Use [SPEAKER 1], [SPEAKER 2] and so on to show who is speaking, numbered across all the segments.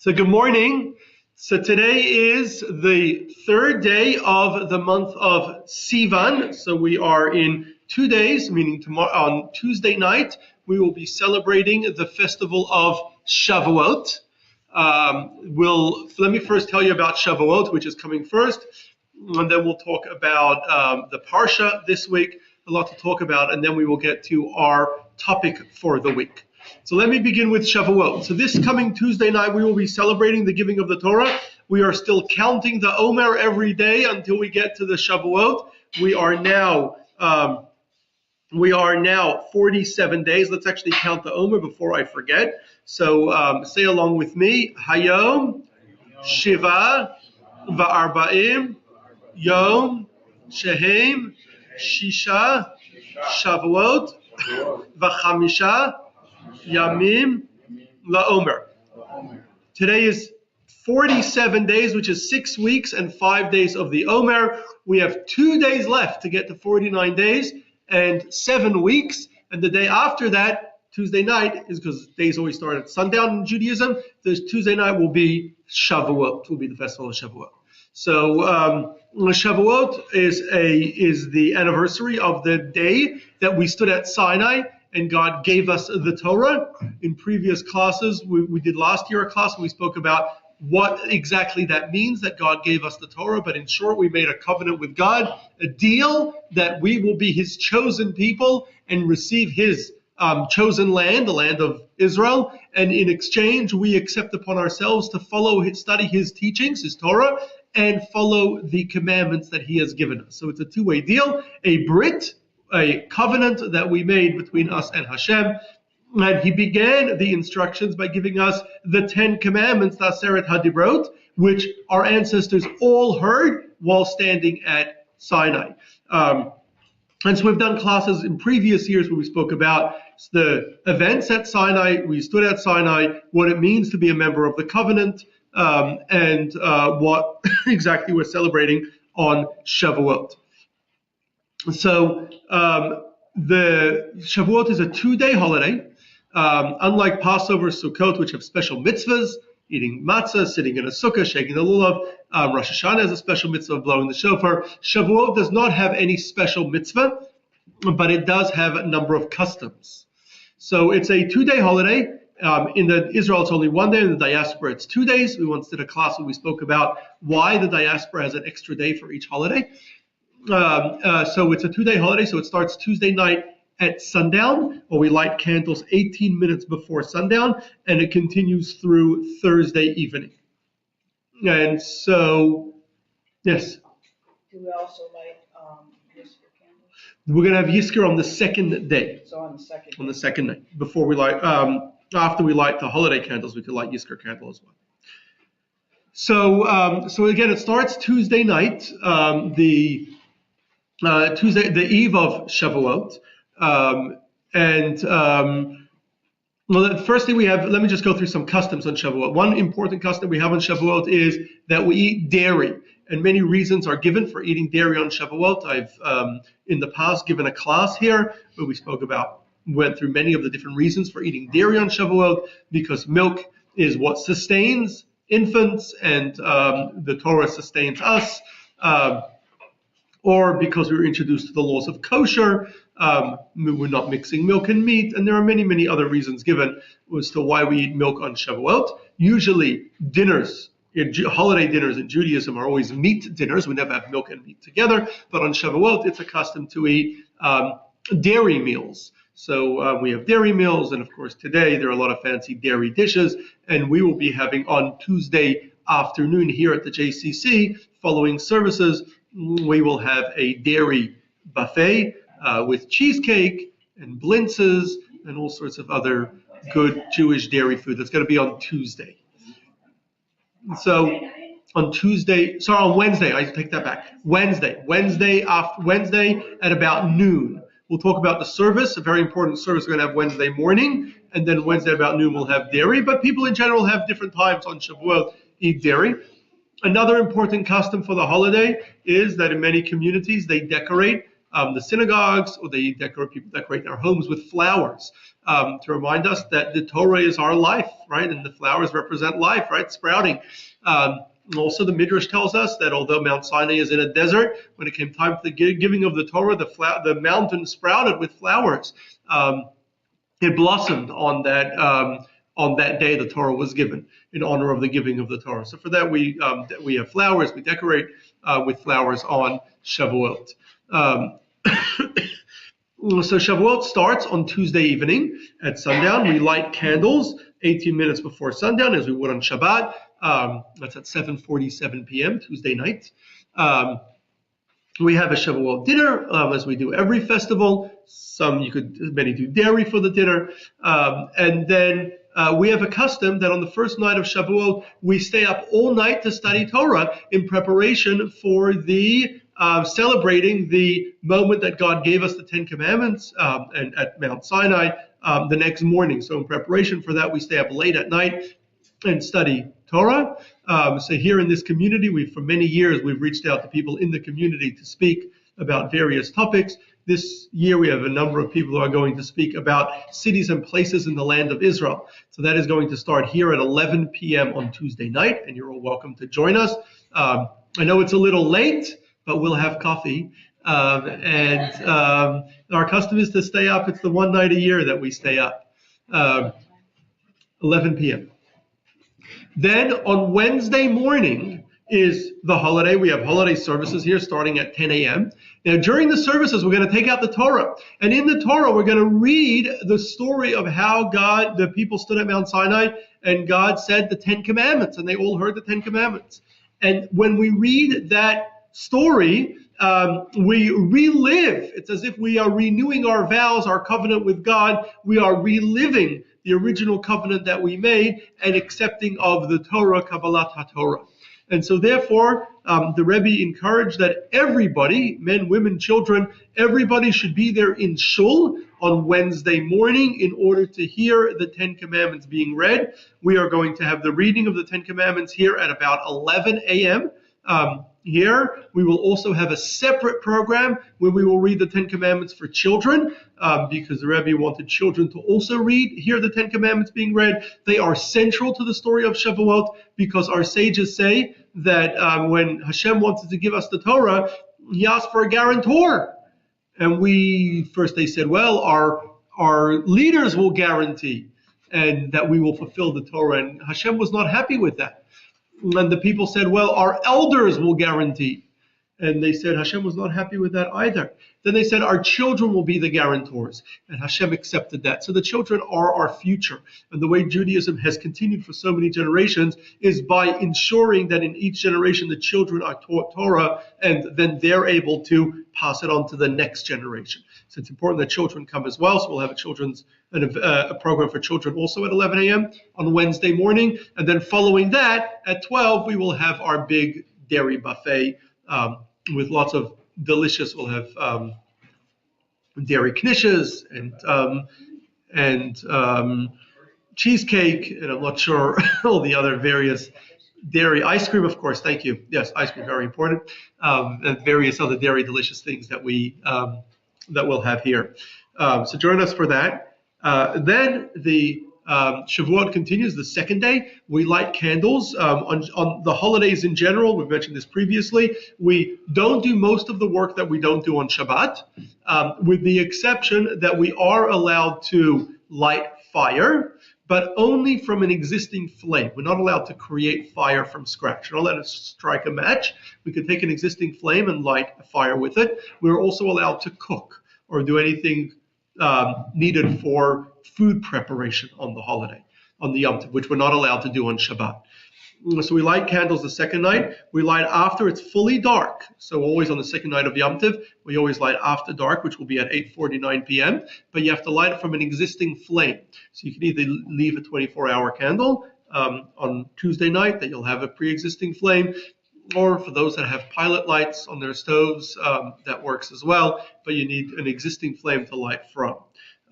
[SPEAKER 1] So good morning. So today is the third day of the month of Sivan. So we are in 2 days, meaning tomorrow on Tuesday night, we will be celebrating the festival of Shavuot. Let me first tell you about Shavuot, which is coming first, and then we'll talk about the Parsha this week, a lot to talk about, and then we will get to our topic for the week. So let me begin with Shavuot. So this coming Tuesday night, we will be celebrating the giving of the Torah. We are still counting the Omer every day until we get to the Shavuot. We are now 47 days. Let's actually count the Omer before I forget. So say along with me. Hayom, Shiva, Va'arba'im, Yom, Shehem, Shisha, Shavuot, V'chamisha, Yamim LaOmer. Today is 47 days, which is 6 weeks and 5 days of the Omer. We have 2 days left to get to 49 days and 7 weeks. And the day after that, Tuesday night, is because days always start at sundown in Judaism. This Tuesday night will be Shavuot, will be the festival of Shavuot. So Shavuot is the anniversary of the day that we stood at Sinai and God gave us the Torah. In previous classes, we did last year a class where we spoke about what exactly that means, that God gave us the Torah. But in short, we made a covenant with God, a deal that we will be his chosen people and receive his chosen land, the land of Israel. And in exchange, we accept upon ourselves to study his teachings, his Torah, and follow the commandments that he has given us. So it's a two-way deal, a brit, a covenant that we made between us and Hashem. And he began the instructions by giving us the 10 commandments, the Aseret HaDibrot, which our ancestors all heard while standing at Sinai. And so we've done classes in previous years where we spoke about the events at Sinai, we stood at Sinai, what it means to be a member of the covenant, and what exactly we're celebrating on Shavuot. So the Shavuot is a 2-day holiday. Unlike Passover, Sukkot, which have special mitzvahs, eating matzah, sitting in a sukkah, shaking the lulav. Rosh Hashanah has a special mitzvah of blowing the shofar. Shavuot does not have any special mitzvah, but it does have a number of customs. So it's a 2-day holiday. In Israel, it's only 1 day. In the diaspora, it's 2 days. We once did a class where we spoke about why the diaspora has an extra day for each holiday. So it's a 2-day holiday. So it starts Tuesday night at sundown, or we light candles 18 minutes before sundown, and it continues through Thursday evening. And so, yes?
[SPEAKER 2] Do we also light Yizkor candles?
[SPEAKER 1] We're going to have Yizkor on the second day.
[SPEAKER 2] So on the second day.
[SPEAKER 1] On the second night. Before we light, after we light the holiday candles, we could light Yizkor candle as well. So again, it starts Tuesday night, the eve of Shavuot. Well, the first thing we have, let me just go through some customs on Shavuot. One important custom we have on Shavuot is that we eat dairy, and many reasons are given for eating dairy on Shavuot. I've, in the past, given a class here where went through many of the different reasons for eating dairy on Shavuot, because milk is what sustains infants, and the Torah sustains us, or because we were introduced to the laws of kosher. We're not mixing milk and meat, and there are many, many other reasons given as to why we eat milk on Shavuot. Usually holiday dinners in Judaism are always meat dinners. We never have milk and meat together, but on Shavuot it's a custom to eat dairy meals. So we have dairy meals, and of course today there are a lot of fancy dairy dishes, and we will be having on Tuesday afternoon here at the JCC, following services, we will have a dairy buffet with cheesecake and blintzes and all sorts of other good Jewish dairy food. That's going to be on Tuesday. So on Wednesday, I take that back. Wednesday at about noon. We'll talk about the service, a very important service we're going to have Wednesday morning, and then Wednesday about noon we'll have dairy, but people in general have different times on Shavuot eat dairy. Another important custom for the holiday is that in many communities they decorate the synagogues, or people decorate their homes with flowers to remind us that the Torah is our life, right? And the flowers represent life, right? Sprouting. Also, the Midrash tells us that although Mount Sinai is in a desert, when it came time for the giving of the Torah, the mountain sprouted with flowers. It blossomed on that day the Torah was given in honor of the giving of the Torah. So for that we have flowers. We decorate with flowers on Shavuot. So Shavuot starts on Tuesday evening at sundown. We light candles 18 minutes before sundown, as we would on Shabbat. That's at 7:47 p.m. Tuesday night. We have a Shavuot dinner, as we do every festival. Many do dairy for the dinner. And then we have a custom that on the first night of Shavuot, we stay up all night to study Torah in preparation for the celebrating the moment that God gave us the Ten Commandments and at Mount Sinai the next morning. So in preparation for that, we stay up late at night and study Torah. So here in this community, for many years, we've reached out to people in the community to speak about various topics. This year, we have a number of people who are going to speak about cities and places in the land of Israel. So that is going to start here at 11 p.m. on Tuesday night, and you're all welcome to join us. I know it's a little late, but we'll have coffee. And our custom is to stay up. It's the one night a year that we stay up, 11 p.m. Then on Wednesday morning is the holiday. We have holiday services here starting at 10 a.m. Now, during the services, we're going to take out the Torah. And in the Torah, we're going to read the story of how the people stood at Mount Sinai and God said the Ten Commandments, and they all heard the Ten Commandments. And when we read that story, we relive. It's as if we are renewing our vows, our covenant with God. We are reliving the original covenant that we made and accepting of the Torah, Kabbalat HaTorah. And so therefore, the Rebbe encouraged that everybody, men, women, children, everybody should be there in Shul on Wednesday morning in order to hear the Ten Commandments being read. We are going to have the reading of the Ten Commandments here at about 11 a.m. Here, we will also have a separate program where we will read the Ten Commandments for children, because the Rebbe wanted children to also hear the Ten Commandments being read. They are central to the story of Shavuot because our sages say that when Hashem wanted to give us the Torah, he asked for a guarantor. And they said, well, our leaders will guarantee and that we will fulfill the Torah. And Hashem was not happy with that. And the people said, well, our elders will guarantee. And they said Hashem was not happy with that either. Then they said our children will be the guarantors. And Hashem accepted that. So the children are our future. And the way Judaism has continued for so many generations is by ensuring that in each generation the children are taught Torah and then they're able to pass it on to the next generation. So it's important that children come as well. So we'll have a program for children also at 11 a.m. on Wednesday morning. And then following that, at 12, we will have our big dairy buffet with lots of delicious. We'll have dairy knishes and cheesecake, and I'm not sure all the other various dairy ice cream, of course. Thank you. Yes, ice cream, very important, and various other dairy delicious things that we'll have here. So join us for that. Then the Shavuot continues the second day. We light candles on the holidays in general. We've mentioned this previously. We don't do most of the work that we don't do on Shabbat, with the exception that we are allowed to light fire, but only from an existing flame. We're not allowed to create fire from scratch. We're not allowed to strike a match. We could take an existing flame and light a fire with it. We're also allowed to cook or do anything needed for food preparation on the holiday, on the Yom Tov, which we're not allowed to do on Shabbat. So we light candles the second night. We light after it's fully dark. So always on the second night of Yom Tov, we always light after dark, which will be at 8:49 p.m. But you have to light it from an existing flame. So you can either leave a 24-hour candle on Tuesday night that you'll have a pre-existing flame, or for those that have pilot lights on their stoves, that works as well, but you need an existing flame to light from.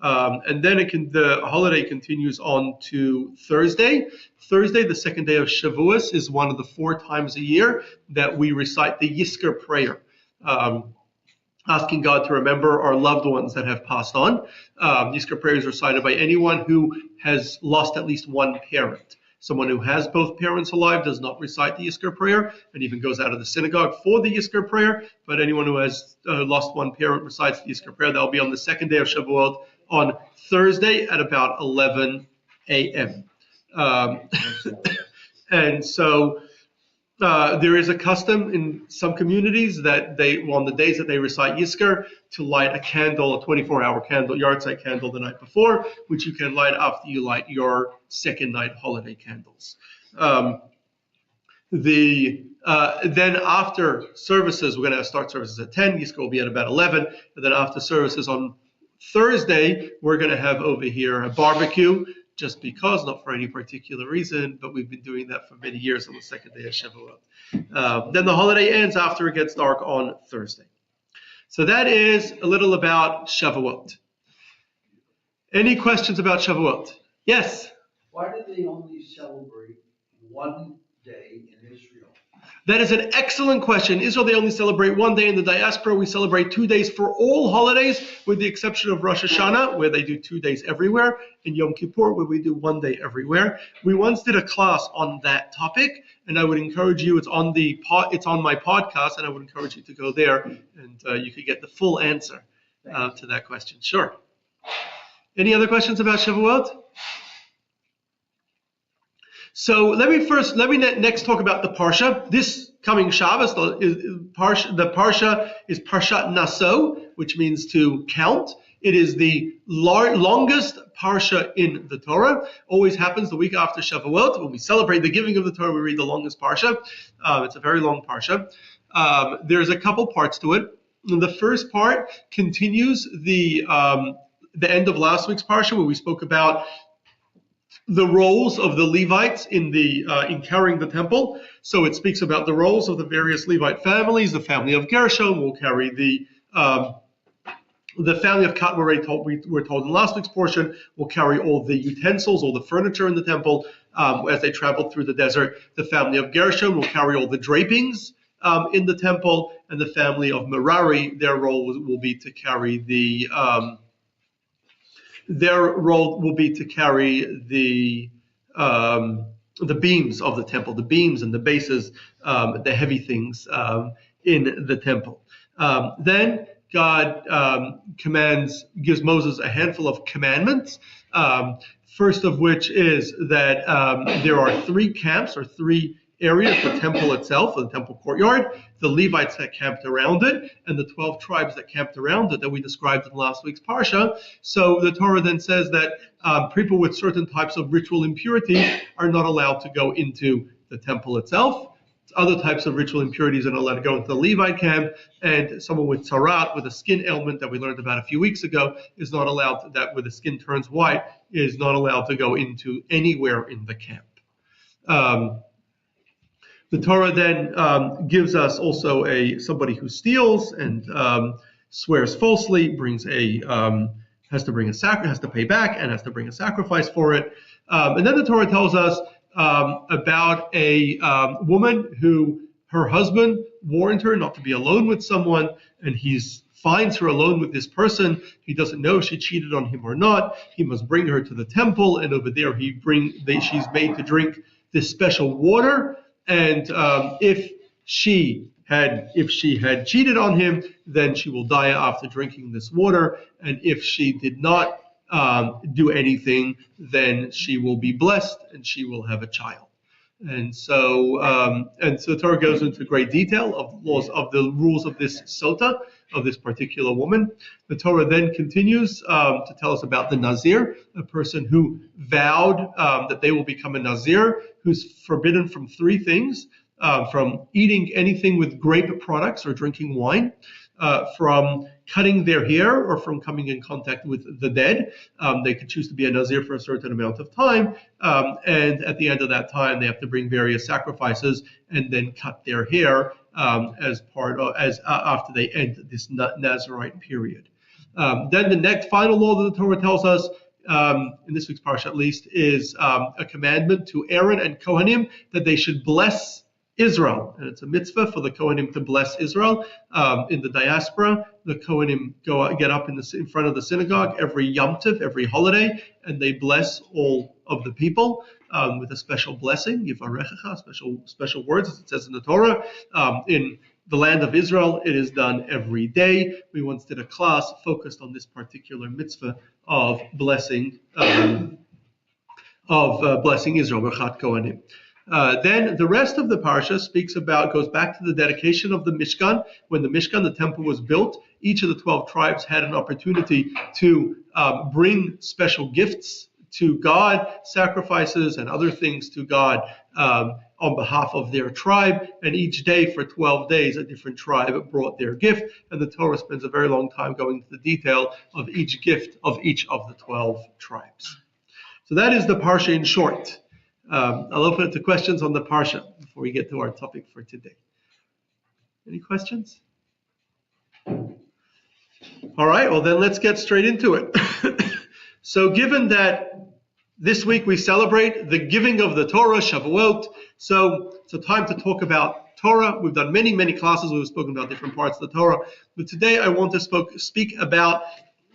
[SPEAKER 1] And then the holiday continues on to Thursday. Thursday, the second day of Shavuos, is one of the 4 times a year that we recite the Yizkor prayer. asking God to remember our loved ones that have passed on. Yizkor prayer is recited by anyone who has lost at least one parent. Someone who has both parents alive does not recite the Yizkor prayer and even goes out of the synagogue for the Yizkor prayer. But anyone who has lost one parent recites the Yizkor prayer. That will be on the second day of Shavuot on Thursday at about 11 a.m. And so there is a custom in some communities that on the days that they recite Yizkor, to light a candle, a 24-hour candle, yahrzeit candle the night before, which you can light after you light your second night holiday candles. Then after services, we're going to start services at 10. Yizkor will be at about 11. And then after services on Thursday, we're going to have over here a barbecue, just because, not for any particular reason, but we've been doing that for many years on the second day of Shavuot. Then the holiday ends after it gets dark on Thursday. So that is a little about Shavuot. Any questions about Shavuot? Yes?
[SPEAKER 3] Why do they only celebrate one day in Israel?
[SPEAKER 1] That is an excellent question. In Israel, they only celebrate one day. In the diaspora, we celebrate 2 days for all holidays, with the exception of Rosh Hashanah, where they do 2 days everywhere, and Yom Kippur, where we do 1 day everywhere. We once did a class on that topic, and I would encourage you. It's on my podcast, and I would encourage you to go there, and you could get the full answer to that question. Sure. Any other questions about Shavuot? So let me next talk about the Parsha. This coming Shabbos, the Parsha is Parshat Naso, which means to count. It is the longest Parsha in the Torah. Always happens the week after Shavuot. When we celebrate the giving of the Torah, we read the longest Parsha. It's a very long Parsha. There's a couple parts to it. And the first part continues the end of last week's Parsha, where we spoke about the roles of the Levites in carrying the temple. So it speaks about the roles of the various Levite families. The family of Gershon will carry the family of Kat, we're told in last week's portion, will carry all the utensils, all the furniture in the temple as they travel through the desert. The family of Gershon will carry all the drapings in the temple, and the family of Merari, their role will be to carry the beams of the temple, the beams and the bases, the heavy things in the temple. Then God gives Moses a handful of commandments. First of which is that there are 3 camps or 3 areas, the temple itself, the temple courtyard, the Levites that camped around it, and the 12 tribes that camped around it that we described in last week's Parsha. So the Torah then says that people with certain types of ritual impurity are not allowed to go into the temple itself. Other types of ritual impurities are not allowed to go into the Levite camp, and someone with tzarat, with a skin ailment that we learned about a few weeks ago, is not allowed that where the skin turns white, is not allowed to go into anywhere in the camp. The Torah then gives us also somebody who steals and swears falsely, has to pay back and has to bring a sacrifice for it. And then the Torah tells us about a woman who her husband warned her not to be alone with someone, and he finds her alone with this person. He doesn't know if she cheated on him or not. He must bring her to the temple, and over there she's made to drink this special water. And if she had cheated on him, then she will die after drinking this water. And if she did not do anything, then she will be blessed and she will have a child. And so Torah goes into great detail of the rules of this sota, of this particular woman. The Torah then continues to tell us about the Nazir, a person who vowed that they will become a Nazir, who's forbidden from 3 things, from eating anything with grape products or drinking wine, from cutting their hair, or from coming in contact with the dead. They could choose to be a Nazir for a certain amount of time, and at the end of that time, they have to bring various sacrifices and then cut their hair after they end this Nazirite period. Then the next final law that the Torah tells us, in this week's parsha at least, is a commandment to Aaron and Kohanim that they should bless Israel. And it's a mitzvah for the Kohanim to bless Israel. In the diaspora, the Kohanim get up in front of the synagogue every Yom Tov, every holiday, and they bless all of the people with a special blessing, Yivarechecha, special words, as it says in the Torah. In the land of Israel, it is done every day. We once did a class focused on this particular mitzvah of blessing Israel, Berchat Kohanim. Then the rest of the parsha goes back to the dedication of the Mishkan. When the Mishkan, the temple, was built, each of the 12 tribes had an opportunity to bring special gifts to God, sacrifices and other things to God on behalf of their tribe. And each day for 12 days, a different tribe brought their gift. And the Torah spends a very long time going into the detail of each gift of each of the 12 tribes. So that is the parsha in short. I'll open it to questions on the parsha before we get to our topic for today. Any questions? All right, well then let's get straight into it. So given that this week we celebrate the giving of the Torah, Shavuot, so it's a time to talk about Torah. We've done many, many classes. We've spoken about different parts of the Torah. But today I want to speak about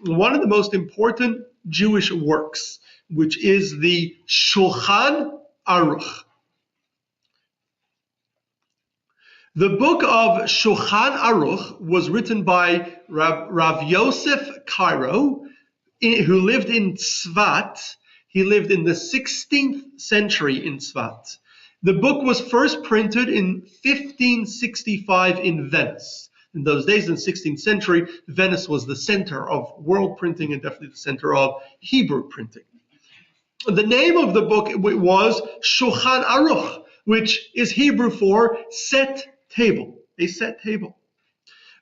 [SPEAKER 1] one of the most important Jewish works, which is the Shulchan Aruch. The book of Shulchan Aruch was written by Rav Yosef Karo, who lived in Tzvat. He lived in the 16th century in Tzvat. The book was first printed in 1565 in Venice. In those days, in the 16th century, Venice was the center of world printing and definitely the center of Hebrew printing. The name of the book was Shulchan Aruch, which is Hebrew for set table, a set table.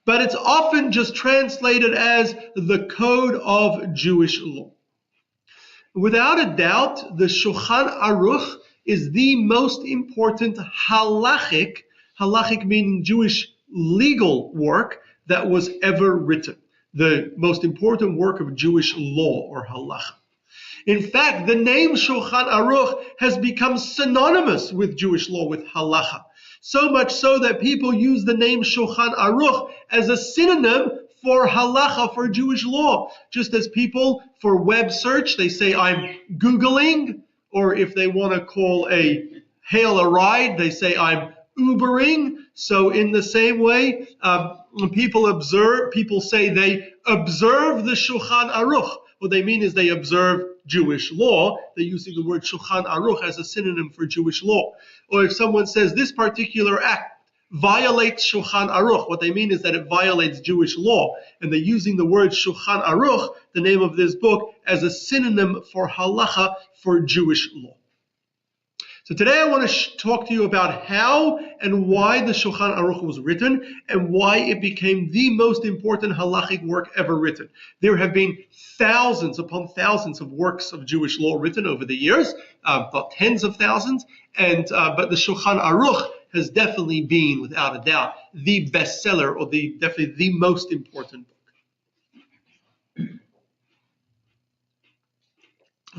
[SPEAKER 1] But it's often just translated as the code of Jewish law. Without a doubt, the Shulchan Aruch is the most important halachic meaning Jewish legal work that was ever written. The most important work of Jewish law or halacha. In fact, the name Shulchan Aruch has become synonymous with Jewish law, with halacha. So much so that people use the name Shulchan Aruch as a synonym for halacha, for Jewish law. Just as people for web search, they say I'm Googling, or if they want to hail a ride, they say I'm Ubering. So in the same way, when people say they observe the Shulchan Aruch. What they mean is they observe Jewish law. They're using the word Shulchan Aruch as a synonym for Jewish law. Or if someone says this particular act violates Shulchan Aruch, what they mean is that it violates Jewish law. And they're using the word Shulchan Aruch, the name of this book, as a synonym for halacha, for Jewish law. So today I want to talk to you about how and why the Shulchan Aruch was written and why it became the most important halachic work ever written. There have been thousands upon thousands of works of Jewish law written over the years, about tens of thousands, but the Shulchan Aruch has definitely been, without a doubt, the bestseller or definitely the most important book.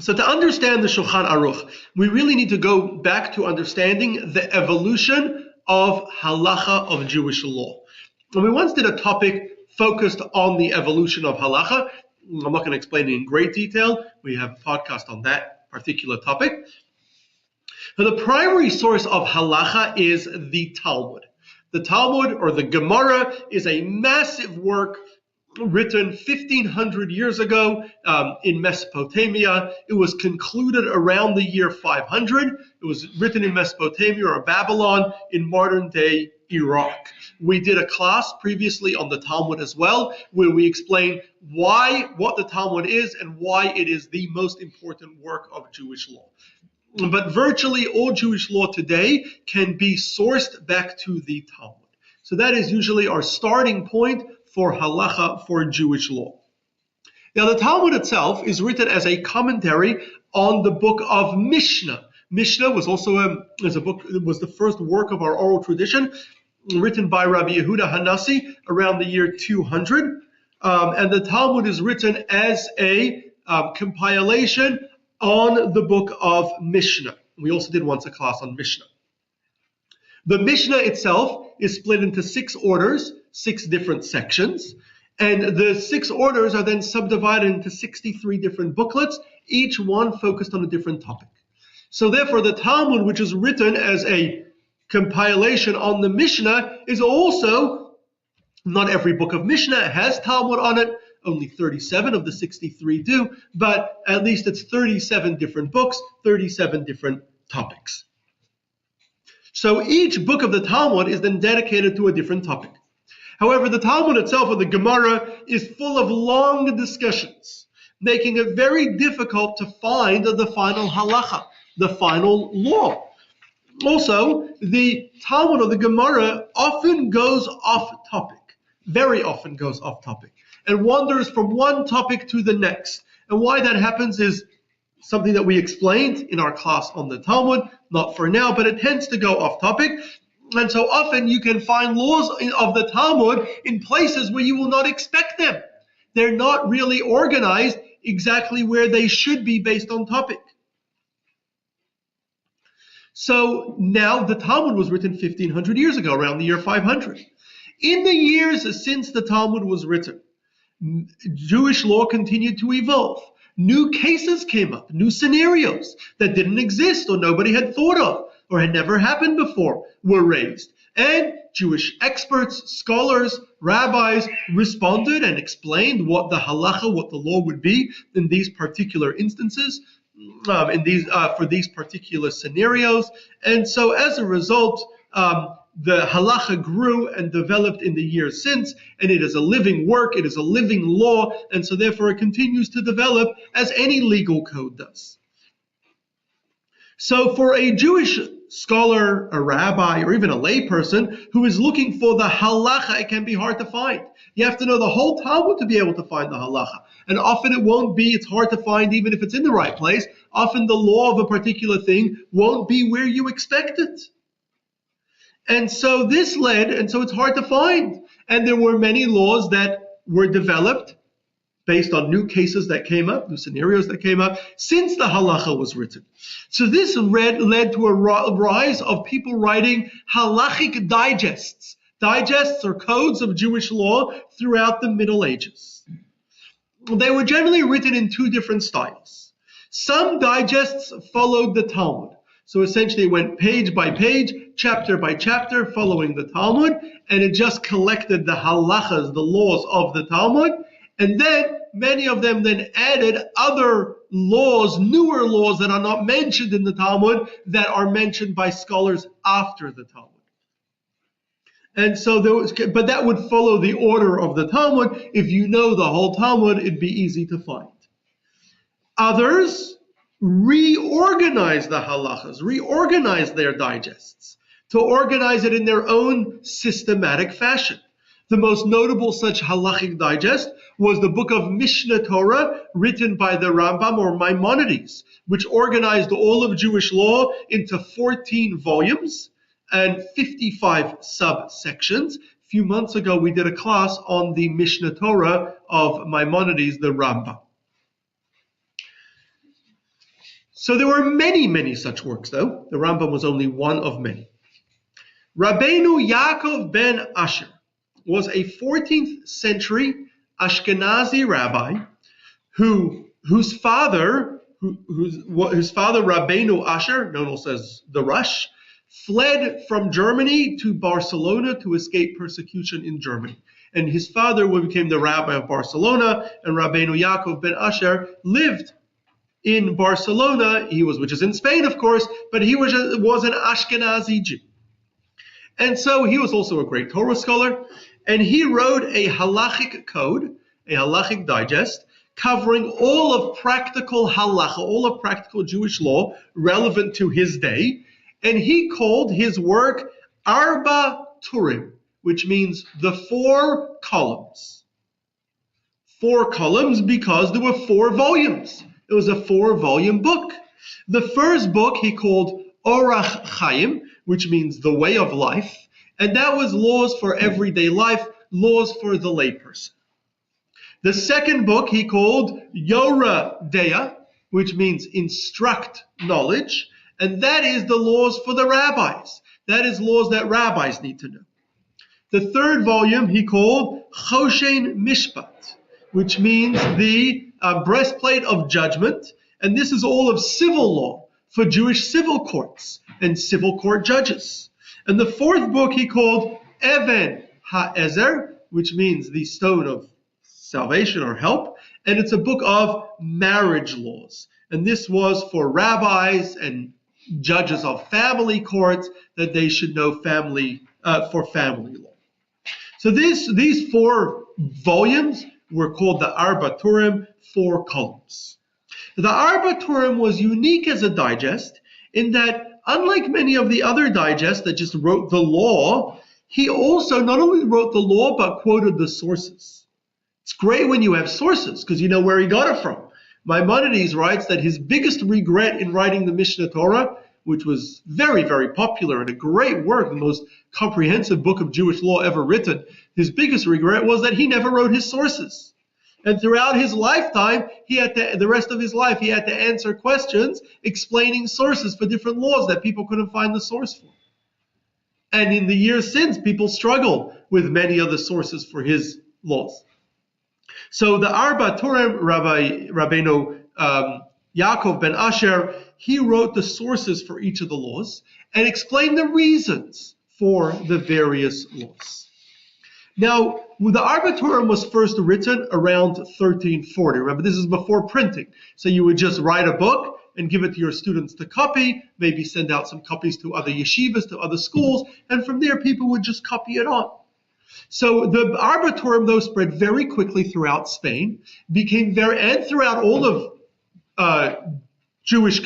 [SPEAKER 1] So to understand the Shulchan Aruch, we really need to go back to understanding the evolution of halacha of Jewish law. And we once did a topic focused on the evolution of halacha. I'm not going to explain it in great detail. We have a podcast on that particular topic. Now, the primary source of halacha is the Talmud. The Talmud, or the Gemara, is a massive work written 1,500 years ago in Mesopotamia. It was concluded around the year 500. It was written in Mesopotamia or Babylon in modern-day Iraq. We did a class previously on the Talmud as well, where we explained what the Talmud is and why it is the most important work of Jewish law. But virtually all Jewish law today can be sourced back to the Talmud. So that is usually our starting point for halacha, for Jewish law. Now the Talmud itself is written as a commentary on the book of Mishnah. Mishnah was also was the first work of our oral tradition, written by Rabbi Yehuda Hanassi around the year 200. And the Talmud is written as a compilation on the book of Mishnah. We also did once a class on Mishnah. The Mishnah itself is split into 6 orders, 6 different sections, and the 6 orders are then subdivided into 63 different booklets, each one focused on a different topic. So therefore, the Talmud, which is written as a compilation on the Mishnah, is also, not every book of Mishnah has Talmud on it, only 37 of the 63 do, but at least it's 37 different books, 37 different topics. So each book of the Talmud is then dedicated to a different topic. However, the Talmud itself, or the Gemara, is full of long discussions, making it very difficult to find the final halacha, the final law. Also, the Talmud or the Gemara often goes off topic, very often goes off topic, and wanders from one topic to the next. And why that happens is something that we explained in our class on the Talmud, not for now, but it tends to go off topic. And so often you can find laws of the Talmud in places where you will not expect them. They're not really organized exactly where they should be based on topic. So now the Talmud was written 1500 years ago, around the year 500. In the years since the Talmud was written, Jewish law continued to evolve. New cases came up, new scenarios that didn't exist or nobody had thought of or had never happened before were raised. And Jewish experts, scholars, rabbis responded and explained what the halacha, what the law would be in these particular instances, for these particular scenarios. And so as a result, the halacha grew and developed in the years since, and it is a living work, it is a living law, and so therefore it continues to develop as any legal code does. So for a Jewish scholar, a rabbi, or even a layperson who is looking for the halacha, it can be hard to find. You have to know the whole Talmud to be able to find the halacha. And often it won't be, it's hard to find even if it's in the right place. Often the law of a particular thing won't be where you expect it. And so this led, and so it's hard to find. And there were many laws that were developed based on new cases that came up, new scenarios that came up, since the halacha was written. So this led to a rise of people writing halachic digests or codes of Jewish law throughout the Middle Ages. They were generally written in 2 different styles. Some digests followed the Talmud. So essentially it went page by page, chapter by chapter, following the Talmud, and it just collected the halachas, the laws of the Talmud. And then many of them then added other laws, newer laws that are not mentioned in the Talmud, that are mentioned by scholars after the Talmud. And so but that would follow the order of the Talmud. If you know the whole Talmud, it'd be easy to find. Others reorganize the halachas, reorganize their digests, to organize it in their own systematic fashion. The most notable such halachic digest was the book of Mishnah Torah, written by the Rambam or Maimonides, which organized all of Jewish law into 14 volumes and 55 subsections. A few months ago, we did a class on the Mishnah Torah of Maimonides, the Rambam. So there were many, many such works, though. The Rambam was only one of many. Rabbeinu Yaakov ben Asher was a 14th century Ashkenazi rabbi whose father Rabbeinu Asher, known also as the Rush, fled from Germany to Barcelona to escape persecution in Germany. And his father became the rabbi of Barcelona, and Rabbeinu Yaakov ben Asher lived in Barcelona, which is in Spain, of course, but he was an Ashkenazi Jew. And so he was also a great Torah scholar, and he wrote a halachic code, a halachic digest, covering all of practical halacha, all of practical Jewish law relevant to his day, and he called his work Arba Turim, which means the 4 columns. 4 columns because there were 4 volumes. It was a 4-volume book. The first book he called Orach Chaim, which means the way of life, and that was laws for everyday life, laws for the layperson. The second book he called Yora Dea, which means instruct knowledge, And that is the laws for the rabbis. That is laws that rabbis need to know. The third volume he called Choshen Mishpat, which means the breastplate of judgment. And this is all of civil law for Jewish civil courts and civil court judges. And the fourth book he called Even HaEzer, which means the stone of salvation or help. And it's a book of marriage laws. And this was for rabbis and judges of family courts that they should know for family law. So these four volumes were called the Arba Turim, 4 columns. The Arba Turim was unique as a digest in that, unlike many of the other digests that just wrote the law, he also not only wrote the law but quoted the sources. It's great when you have sources because you know where he got it from. Maimonides writes that his biggest regret in writing the Mishnah Torah, which was very, very popular and a great work, the most comprehensive book of Jewish law ever written, his biggest regret was that he never wrote his sources. And throughout his lifetime, the rest of his life, he had to answer questions explaining sources for different laws that people couldn't find the source for. And in the years since, people struggle with many of the sources for his laws. So the Arba Turim, Rabbeinu Yaakov ben Asher, he wrote the sources for each of the laws and explained the reasons for the various laws. Now, the Arba Turim was first written around 1340. Remember, this is before printing. So you would just write a book and give it to your students to copy, maybe send out some copies to other yeshivas, to other schools, and from there people would just copy it on. So the Arba Turim, though, spread very quickly throughout Spain, and throughout all of all Jewish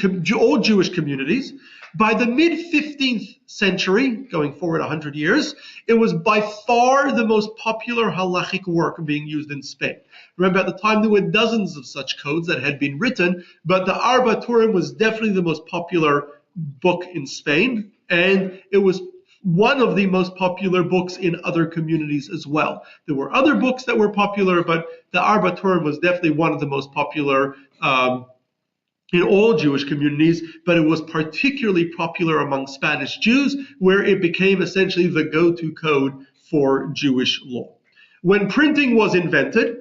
[SPEAKER 1] communities. By the mid-15th century, going forward 100 years, it was by far the most popular halachic work being used in Spain. Remember, at the time there were dozens of such codes that had been written, but the Arba Turim was definitely the most popular book in Spain, and it was one of the most popular books in other communities as well. There were other books that were popular, but the Arba Turim was definitely one of the most popular in all Jewish communities, but it was particularly popular among Spanish Jews, where it became essentially the go-to code for Jewish law. When printing was invented,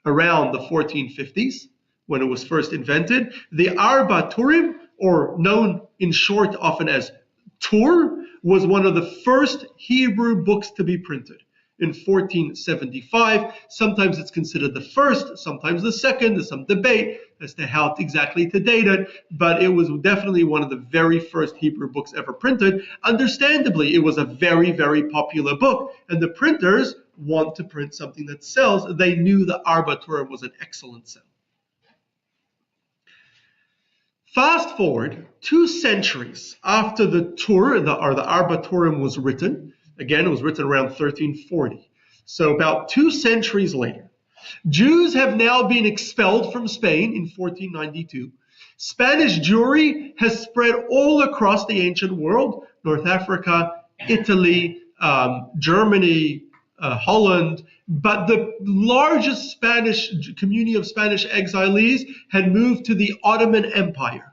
[SPEAKER 1] around the 1450s, when it was first invented, the Arba Turim, or known in short often as Tur, was one of the first Hebrew books to be printed. In 1475, sometimes it's considered the first, sometimes the second. There's some debate as to how exactly to date it, but it was definitely one of the very first Hebrew books ever printed. Understandably, it was a very, very popular book, and the printers want to print something that sells. They knew the Arba Turim was an excellent sell. Fast forward 2 centuries after the Tur, or the Arba Turim, was written. Again, it was written around 1340. So about 2 centuries later, Jews have now been expelled from Spain in 1492. Spanish Jewry has spread all across the ancient world, North Africa, Italy, Germany, Holland, but the largest Spanish community of Spanish exilees had moved to the Ottoman Empire.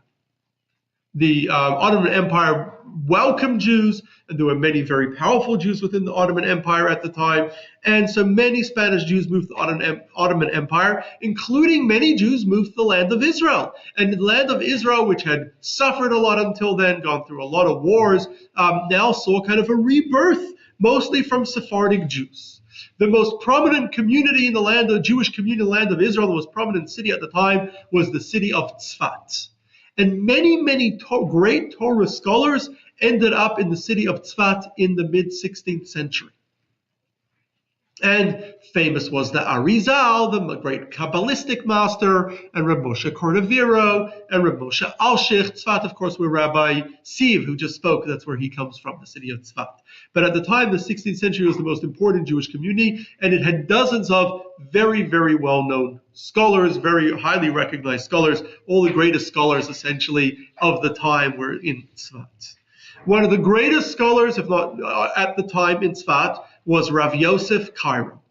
[SPEAKER 1] The Ottoman Empire welcomed Jews, and there were many very powerful Jews within the Ottoman Empire at the time, and so many Spanish Jews moved to the Ottoman Empire, including many Jews moved to the land of Israel. And the land of Israel, which had suffered a lot until then, gone through a lot of wars, now saw kind of a rebirth, mostly from Sephardic Jews. The most prominent community in the land, the Jewish community in the land of Israel, the most prominent city at the time was the city of Tzfat. And many great Torah scholars ended up in the city of Tzfat in the mid-16th century. And famous was the Arizal, the great Kabbalistic master, and Reb Moshe Cordovero, and Reb Moshe Alshich. Tzfat, of course, where Rabbi Siv, who just spoke, that's where he comes from, the city of Tzfat. But at the time, the 16th century was the most important Jewish community, and it had dozens of very, very well-known scholars, very highly recognized scholars. All the greatest scholars, essentially, of the time were in Tzfat. One of the greatest scholars, if not at the time in Tzfat, was Rav Yosef Cairo.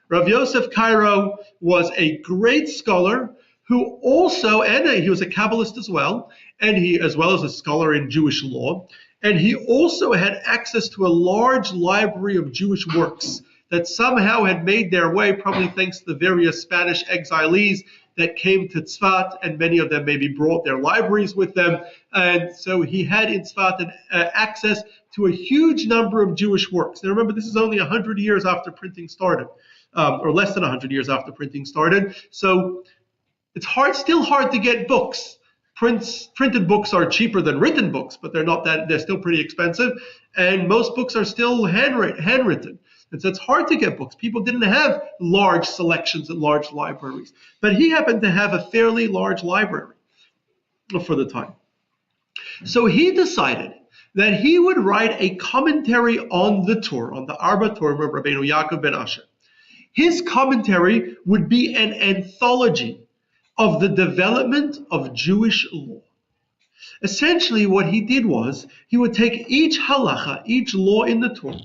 [SPEAKER 1] Rav Yosef Cairo was a great scholar who also, and he was a Kabbalist as well, and he, as well as a scholar in Jewish law, and he also had access to a large library of Jewish works that somehow had made their way, probably thanks to the various Spanish exilees that came to Tzfat, and many of them maybe brought their libraries with them. And so he had in Tzfat access to a huge number of Jewish works. Now remember, this is only 100 years after printing started, or less than 100 years after printing started. So it's still hard to get books. Printed books are cheaper than written books, but they're still pretty expensive. And most books are still handwritten. And so it's hard to get books. People didn't have large selections and large libraries. But he happened to have a fairly large library for the time. So he decided that he would write a commentary on the Torah, on the Arba Torah of Rabbeinu Yaakov ben Asher. His commentary would be an anthology of the development of Jewish law. Essentially, what he did was he would take each halacha, each law in the Torah,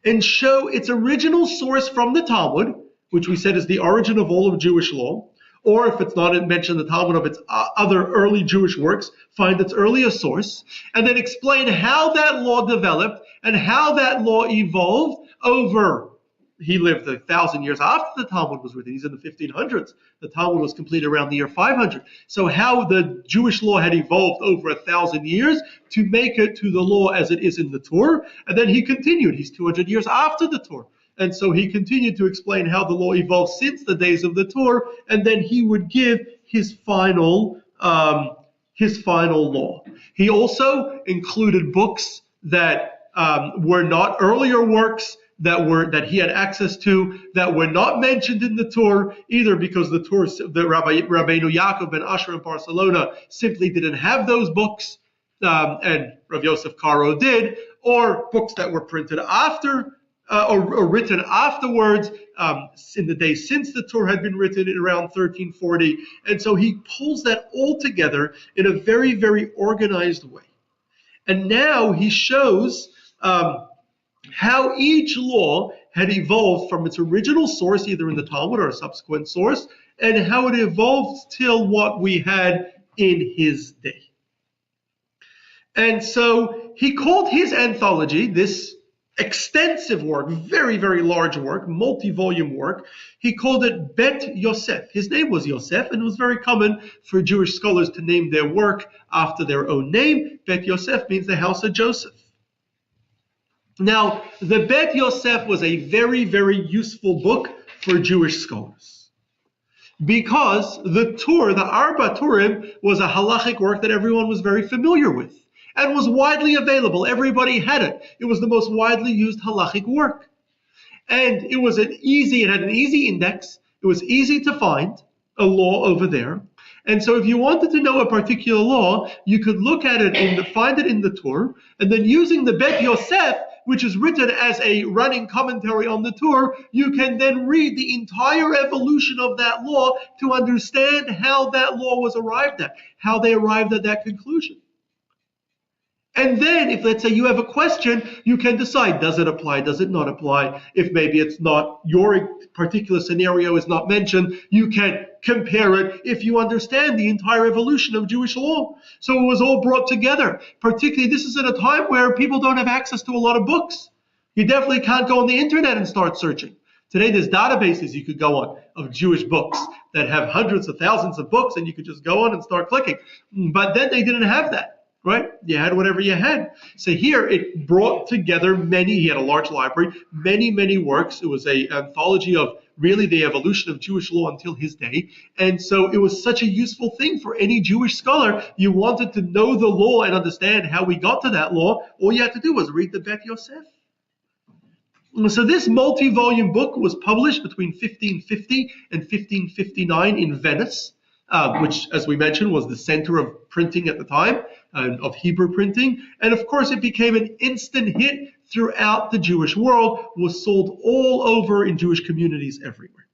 [SPEAKER 1] and show its original source from the Talmud, which we said is the origin of all of Jewish law, or if it's not mentioned in the Talmud of its other early Jewish works, find its earliest source, and then explain how that law developed and how that law evolved over. He lived 1,000 years after the Talmud was written. He's in the 1500s. The Talmud was completed around the year 500. So how the Jewish law had evolved over 1,000 years to make it to the law as it is in the Torah. And then he continued. He's 200 years after the Torah. And so he continued to explain how the law evolved since the days of the Torah. And then he would give his final law. He also included books that were not earlier works that he had access to, that were not mentioned in the Torah, either because the Rabbeinu Yaakov ben Asher in Barcelona simply didn't have those books, and Rav Yosef Karo did, or books that were printed after, or written afterwards, in the days since the Torah had been written in around 1340. And so he pulls that all together in a very, very organized way. And now he shows how each law had evolved from its original source, either in the Talmud or a subsequent source, and how it evolved till what we had in his day. And so he called his anthology, this extensive work, very, very large work, multi-volume work, he called it Bet Yosef. His name was Yosef, and it was very common for Jewish scholars to name their work after their own name. Bet Yosef means the house of Joseph. Now, the Bet Yosef was a very, very useful book for Jewish scholars, because the Torah, the Arba Turim, was a halachic work that everyone was very familiar with and was widely available. Everybody had it. It was the most widely used halachic work. And it had an easy index. It was easy to find a law over there. And so if you wanted to know a particular law, you could look at it find it in the Torah, and then using the Bet Yosef, which is written as a running commentary on the Torah, you can then read the entire evolution of that law to understand how that law was arrived at, how they arrived at that conclusion. And then, if let's say you have a question, you can decide, does it apply, does it not apply? If maybe it's not, your particular scenario is not mentioned, you can compare it if you understand the entire evolution of Jewish law. So it was all brought together. Particularly, this is at a time where people don't have access to a lot of books. You definitely can't go on the internet and start searching. Today, there's databases you could go on of Jewish books that have hundreds of thousands of books, and you could just go on and start clicking. But then they didn't have that. Right? You had whatever you had. So here it brought together he had a large library, many works. It was an anthology of really the evolution of Jewish law until his day. And so it was such a useful thing for any Jewish scholar. You wanted to know the law and understand how we got to that law. All you had to do was read the Bet Yosef. So this multi-volume book was published between 1550 and 1559 in Venice, which, as we mentioned, was the center of printing at the time, of Hebrew printing. And of course, it became an instant hit throughout the Jewish world, was sold all over in Jewish communities everywhere.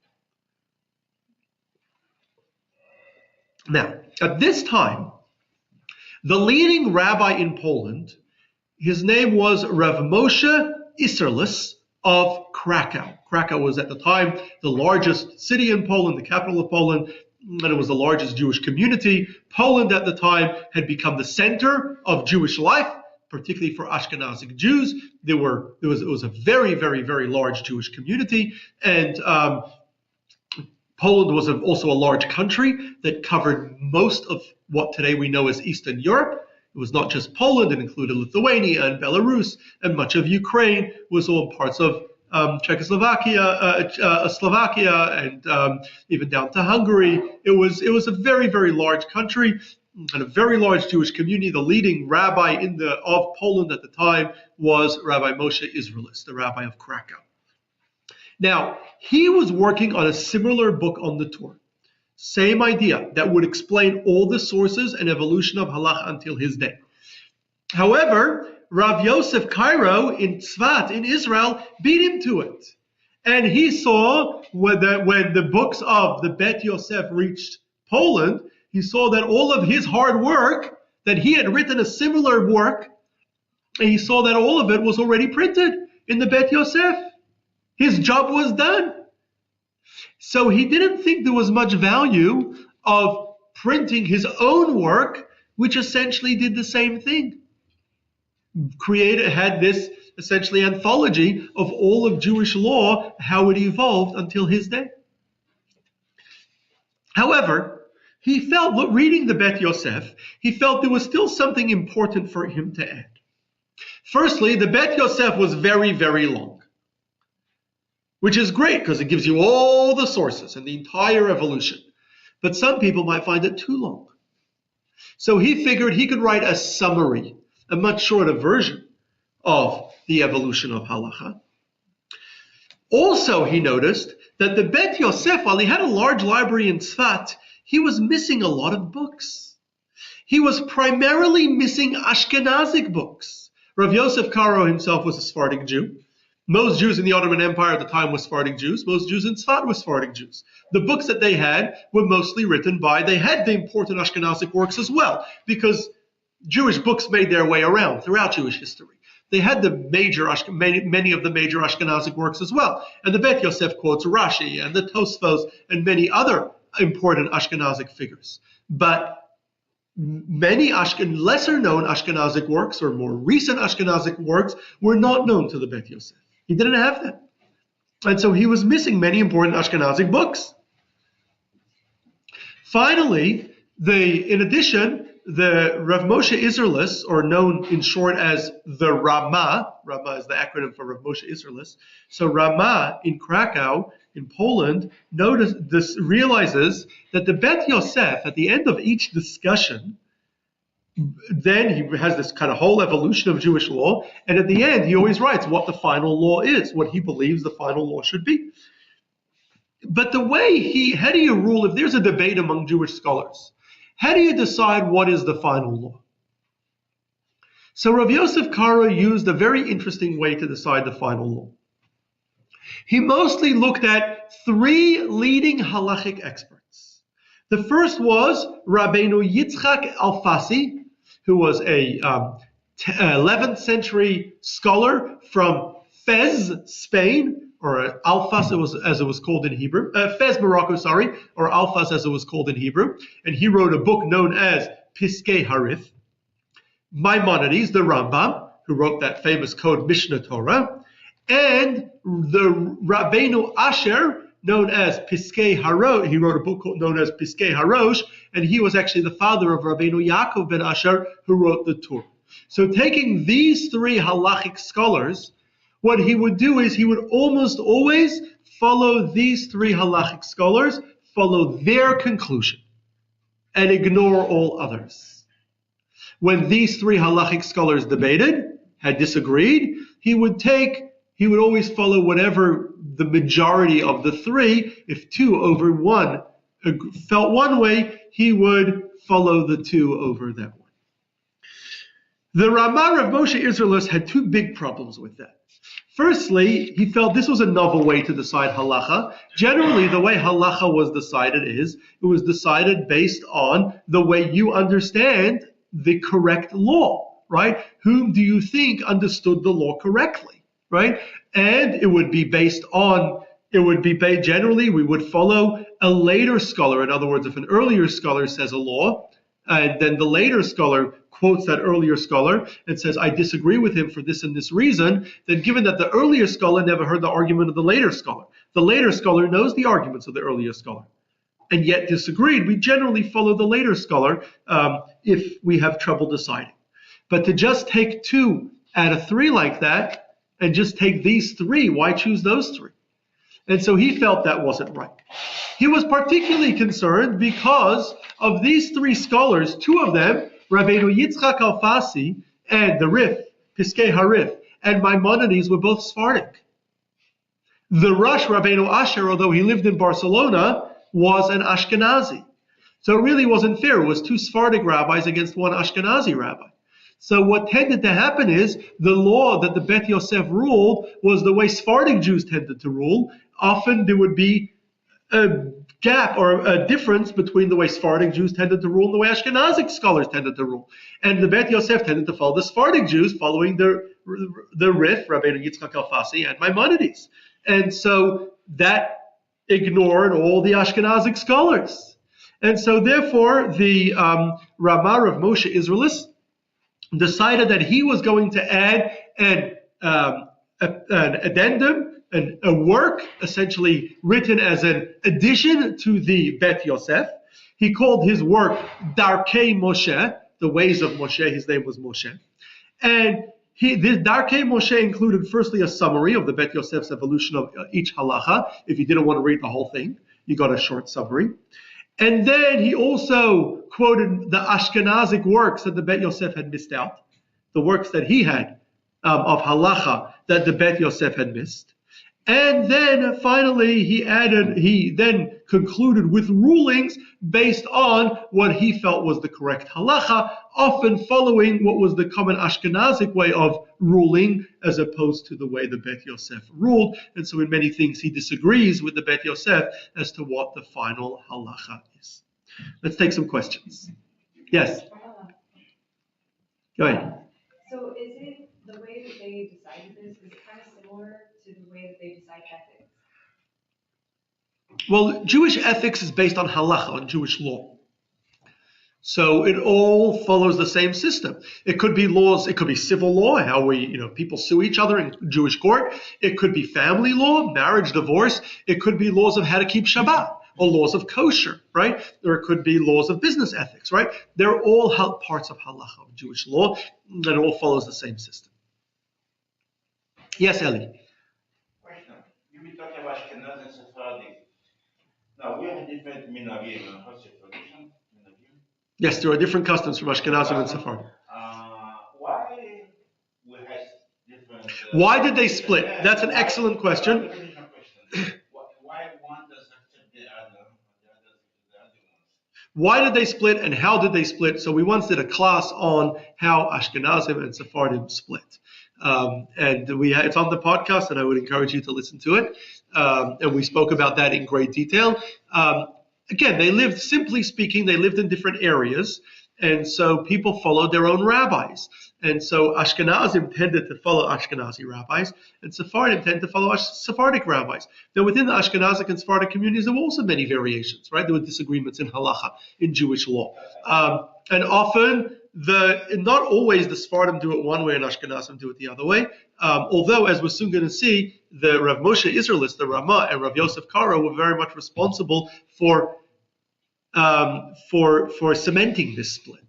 [SPEAKER 1] Now, at this time, the leading rabbi in Poland, his name was Rav Moshe Isserles of Krakow. Krakow was at the time the largest city in Poland, the capital of Poland. and it was the largest Jewish community. Poland at the time had become the center of Jewish life, particularly for Ashkenazic Jews. It was a very, very, very large Jewish community, and Poland was also a large country that covered most of what today we know as Eastern Europe. It was not just Poland, it included Lithuania and Belarus, and much of Ukraine was all parts of Czechoslovakia, Slovakia, and even down to Hungary. It was a very, very large country and a very large Jewish community. The leading rabbi of Poland at the time was Rabbi Moshe Israelis, the rabbi of Krakow. Now, he was working on a similar book on the Torah. Same idea, that would explain all the sources and evolution of halacha until his day. However, Rav Yosef Cairo in Tzfat in Israel beat him to it. And he saw when the books of the Bet Yosef reached Poland, he saw that all of his hard work, that he had written a similar work, and he saw that all of it was already printed in the Bet Yosef. His job was done. So he didn't think there was much value of printing his own work, which essentially did the same thing. Had this essentially anthology of all of Jewish law, how it evolved until his day. However, he felt, reading the Bet Yosef, he felt there was still something important for him to add. Firstly, the Bet Yosef was very, very long, which is great because it gives you all the sources and the entire evolution. But some people might find it too long. So he figured he could write a summary, a much shorter version of the evolution of halacha. Also, he noticed that the Bet Yosef, while he had a large library in Tzfat, he was missing a lot of books. He was primarily missing Ashkenazic books. Rav Yosef Karo himself was a Sephardic Jew. Most Jews in the Ottoman Empire at the time were Sephardic Jews. Most Jews in Tzfat were Sephardic Jews. The books that they had were mostly written they had the important Ashkenazic works as well, because Jewish books made their way around throughout Jewish history. They had many of the major Ashkenazic works as well. And the Bet Yosef quotes Rashi and the Tosfos and many other important Ashkenazic figures. But many lesser known Ashkenazic works or more recent Ashkenazic works were not known to the Bet Yosef. He didn't have them. And so he was missing many important Ashkenazic books. Finally, in addition, the Rav Moshe Israelis, or known in short as the Rama is the acronym for Rav Moshe Israelis. So Rama in Krakow, in Poland, realizes that the Bet Yosef, at the end of each discussion, then he has this kind of whole evolution of Jewish law, and at the end he always writes what the final law is, what he believes the final law should be. But how do you rule, if there's a debate among Jewish scholars, how do you decide what is the final law? So Rav Yosef Karo used a very interesting way to decide the final law. He mostly looked at three leading halachic experts. The first was Rabbeinu Yitzchak Alfasi, who was a 11th century scholar from Fez, Spain, or Alfas as it was called in Hebrew, Fez, Morocco, or Alfas as it was called in Hebrew. And he wrote a book known as Piskei Harith. Maimonides, the Rambam, who wrote that famous code Mishnah Torah, and the Rabbeinu Asher, known as Piskei Harosh. He wrote a book known as Piskei Harosh, and he was actually the father of Rabbeinu Yaakov ben Asher, who wrote the Torah. So taking these three halachic scholars, what he would do is he would almost always follow these three halachic scholars, follow their conclusion, and ignore all others. When these three halachic scholars debated, had disagreed, he would always follow whatever the majority of the three. If two over one felt one way, he would follow the two over that one. The Ramah of Moshe Israelis had two big problems with that. Firstly, he felt this was a novel way to decide halacha. Generally, the way halacha was decided it was decided based on the way you understand the correct law, right? Whom do you think understood the law correctly, right? And it would be based on it would be generally we would follow a later scholar. In other words, if an earlier scholar says a law, and then the later scholar quotes that earlier scholar and says, I disagree with him for this and this reason, then given that the earlier scholar never heard the argument of the later scholar, the later scholar knows the arguments of the earlier scholar, and yet disagreed, we generally follow the later scholar if we have trouble deciding. But to just take 2 out of 3 like that, and just take these 3, why choose those 3? And so he felt that wasn't right. He was particularly concerned because of these 3 scholars, 2 of them, Rabbeinu Yitzchak Alfasi and the Rif, Piskei Harif, and Maimonides were both Sephardic. The Rosh, Rabbeinu Asher, although he lived in Barcelona, was an Ashkenazi. So it really wasn't fair. It was 2 Sephardic rabbis against 1 Ashkenazi rabbi. So what tended to happen is the law that the Bet Yosef ruled was the way Sephardic Jews tended to rule. Often there would be a gap or a difference between the way Sephardic Jews tended to rule and the way Ashkenazic scholars tended to rule. And the Bet Yosef tended to follow the Sephardic Jews, following the Rif, Rabbeinu Yitzchak Alfasi, and Maimonides. And so that ignored all the Ashkenazic scholars. And so therefore the Ramah of Moshe Israelis decided that he was going to add an addendum, a work essentially written as an addition to the Bet Yosef. He called his work Darkei Moshe, the ways of Moshe. His name was Moshe. And this Darkei Moshe included firstly a summary of the Bet Yosef's evolution of each halacha. If you didn't want to read the whole thing, you got a short summary. And then he also quoted the Ashkenazic works that the Bet Yosef had missed out, the works that he had of halacha that the Bet Yosef had missed. And then finally he then concluded with rulings based on what he felt was the correct halacha, often following what was the common Ashkenazic way of ruling as opposed to the way the Bet Yosef ruled. And so in many things he disagrees with the Bet Yosef as to what the final halacha is. Let's take some questions. Yes? Go ahead.
[SPEAKER 4] So is it the way that they decided this, is it kind of similar to the way that they decide ethics?
[SPEAKER 1] Well, Jewish ethics is based on halacha, on Jewish law. So it all follows the same system. It could be laws, it could be civil law, how people sue each other in Jewish court. It could be family law, marriage, divorce. It could be laws of how to keep Shabbat, or laws of kosher, right? Or it could be laws of business ethics, right? They're all parts of halacha, of Jewish law, and it all follows the same system. Yes, Eli?
[SPEAKER 5] Question. You were talking about Ashkenaz and Sephardic. Now, we have different minhagim and Hasidic tradition.
[SPEAKER 1] Yes, there are different customs from Ashkenazim and Sephardim.
[SPEAKER 5] Why we have different...
[SPEAKER 1] Why did they split? That's an excellent question.
[SPEAKER 5] Why one does accept the other, the other ones?
[SPEAKER 1] Why did they split and how did they split? So we once did a class on how Ashkenazim and Sephardim split. And it's on the podcast, and I would encourage you to listen to it. And we spoke about that in great detail. Again, simply speaking, they lived in different areas. And so people followed their own rabbis. And so Ashkenazim tended to follow Ashkenazi rabbis, and Sephardim tended to follow Sephardic rabbis. Now, within the Ashkenazic and Sephardic communities, there were also many variations, right? There were disagreements in halacha, in Jewish law. And often, not always the Sephardim do it one way and Ashkenazim do it the other way. Although, as we're soon going to see, the Rav Moshe Israelis, the Ramah, and Rav Yosef Karo were very much responsible for cementing this split.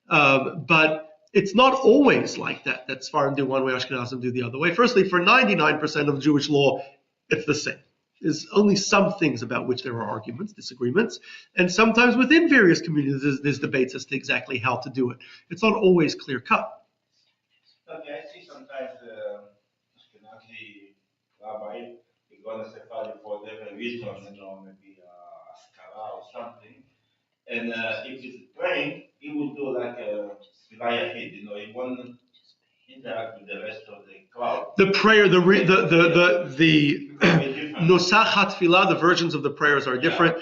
[SPEAKER 1] But it's not always like that Sephardim do one way, Ashkenazim do the other way. Firstly, for 99% of Jewish law, it's the same. There's only some things about which there are arguments, disagreements, and sometimes within various communities there's debates as to exactly how to do it. It's not always clear cut.
[SPEAKER 5] Okay, I see sometimes Ashkenazi rabbi, they go to Sephardi for whatever reason, maybe Askara or something. And if it's praying, he would do like a Yahid, he won't interact with the rest of the crowd.
[SPEAKER 1] The prayer, the Nusachat Tfilah, the versions of the prayers are different.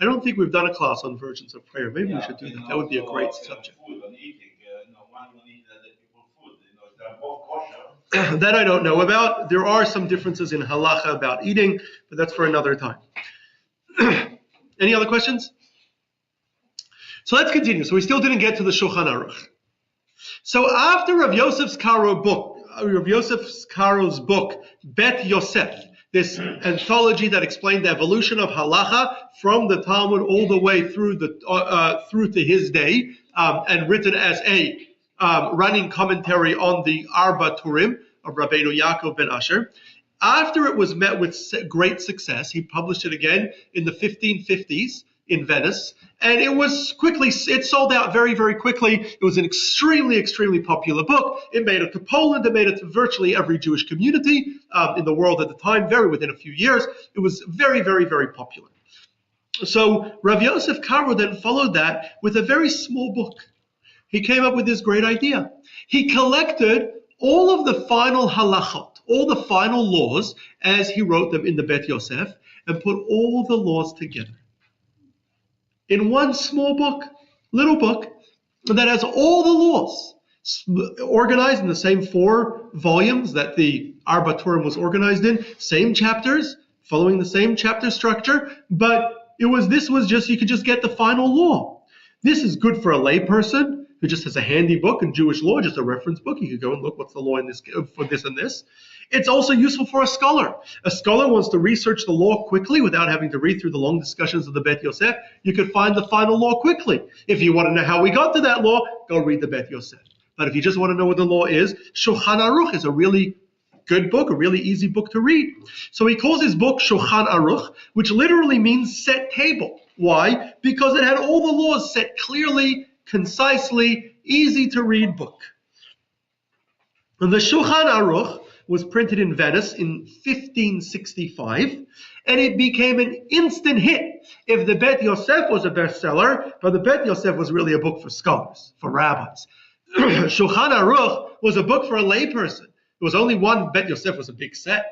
[SPEAKER 1] I don't think we've done a class on versions of prayer. Maybe we should do that. That would be a great subject.
[SPEAKER 5] Food and eating, one will eat other people's food. They're both kosher,
[SPEAKER 1] That I don't know about. There are some differences in halacha about eating, but that's for another time. Any other questions? So let's continue. So we still didn't get to the Shulchan Aruch. So after Rav Yosef Karo's book, Bet Yosef, this anthology that explained the evolution of halacha from the Talmud all the way through to his day, and written as a running commentary on the Arba Turim of Rabbeinu Yaakov ben Asher. After it was met with great success, he published it again in the 1550s in Venice, and it sold out very, very quickly. It was an extremely, extremely popular book. It made it to Poland. It made it to virtually every Jewish community in the world at the time, within a few years. It was very, very, very popular. So Rav Yosef Karo then followed that with a very small book. He came up with this great idea. He collected all of the final halachot, all the final laws, as he wrote them in the Bet Yosef, and put all the laws together in one small book, little book, that has all the laws organized in the same 4 volumes that the Arba Turim was organized in, same chapters, following the same chapter structure, but this was just, you could just get the final law. This is good for a layperson who just has a handy book in Jewish law, just a reference book. You could go and look what's the law in this for this and this. It's also useful for a scholar. A scholar wants to research the law quickly without having to read through the long discussions of the Bet Yosef. You could find the final law quickly. If you want to know how we got to that law, go read the Bet Yosef. But if you just want to know what the law is, Shulchan Aruch is a really good book, a really easy book to read. So he calls his book Shulchan Aruch, which literally means set table. Why? Because it had all the laws set clearly, concisely, easy to read book. And the Shulchan Aruch was printed in Venice in 1565, and it became an instant hit. If the Bet Yosef was a bestseller, but the Bet Yosef was really a book for scholars, for rabbis. Shulchan Aruch was a book for a layperson. There was only one. Bet Yosef was a big set,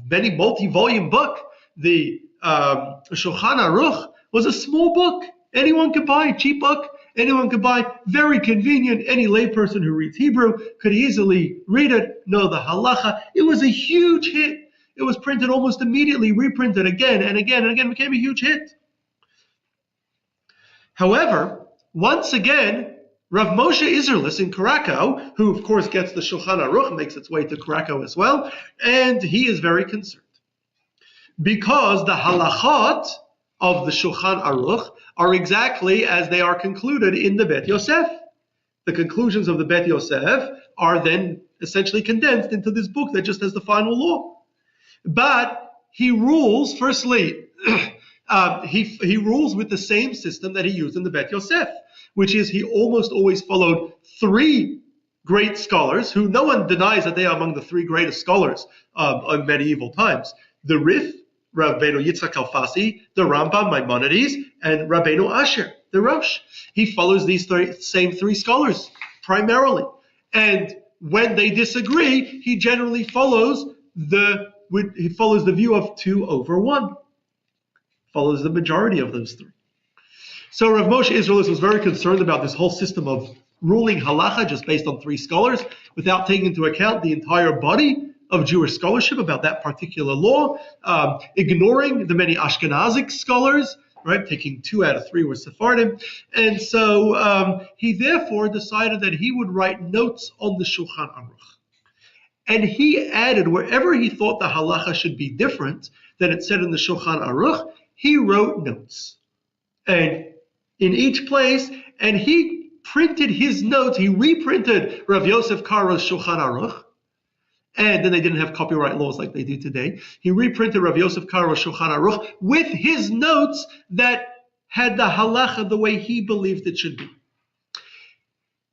[SPEAKER 1] many multi-volume book. The Shulchan Aruch was a small book. Anyone could buy, cheap book. Anyone could buy, very convenient. Any layperson who reads Hebrew could easily read it, know the halacha. It was a huge hit. It was printed almost immediately, reprinted again and again and again, became a huge hit. However, once again, Rav Moshe Isserles in Krakow, who of course gets the Shulchan Aruch, makes its way to Krakow as well, and he is very concerned. Because the halachot of the Shulchan Aruch are exactly as they are concluded in the Bet Yosef. The conclusions of the Bet Yosef are then essentially condensed into this book that just has the final law. But he rules, firstly, he rules with the same system that he used in the Bet Yosef, which is he almost always followed 3 great scholars, who no one denies that they are among the 3 greatest scholars of medieval times. The Rif, Rabbeinu Yitzchak Alfasi, the Rambam, Maimonides, and Rabbeinu Asher, the Rosh. He follows these same 3 scholars primarily. And when they disagree, he generally follows the view of 2 over 1. Follows the majority of those 3. So Rav Moshe Isserles was very concerned about this whole system of ruling halacha just based on 3 scholars without taking into account the entire body of Jewish scholarship about that particular law, ignoring the many Ashkenazic scholars, right? Taking 2 out of 3 were Sephardim. And so he therefore decided that he would write notes on the Shulchan Aruch. And he added, wherever he thought the halacha should be different than it said in the Shulchan Aruch, he wrote notes. And in each place, and he printed his notes, he reprinted Rav Yosef Karo's Shulchan Aruch, and then they didn't have copyright laws like they do today. He reprinted Rav Yosef Karo's Shulchan Aruch with his notes that had the halacha the way he believed it should be.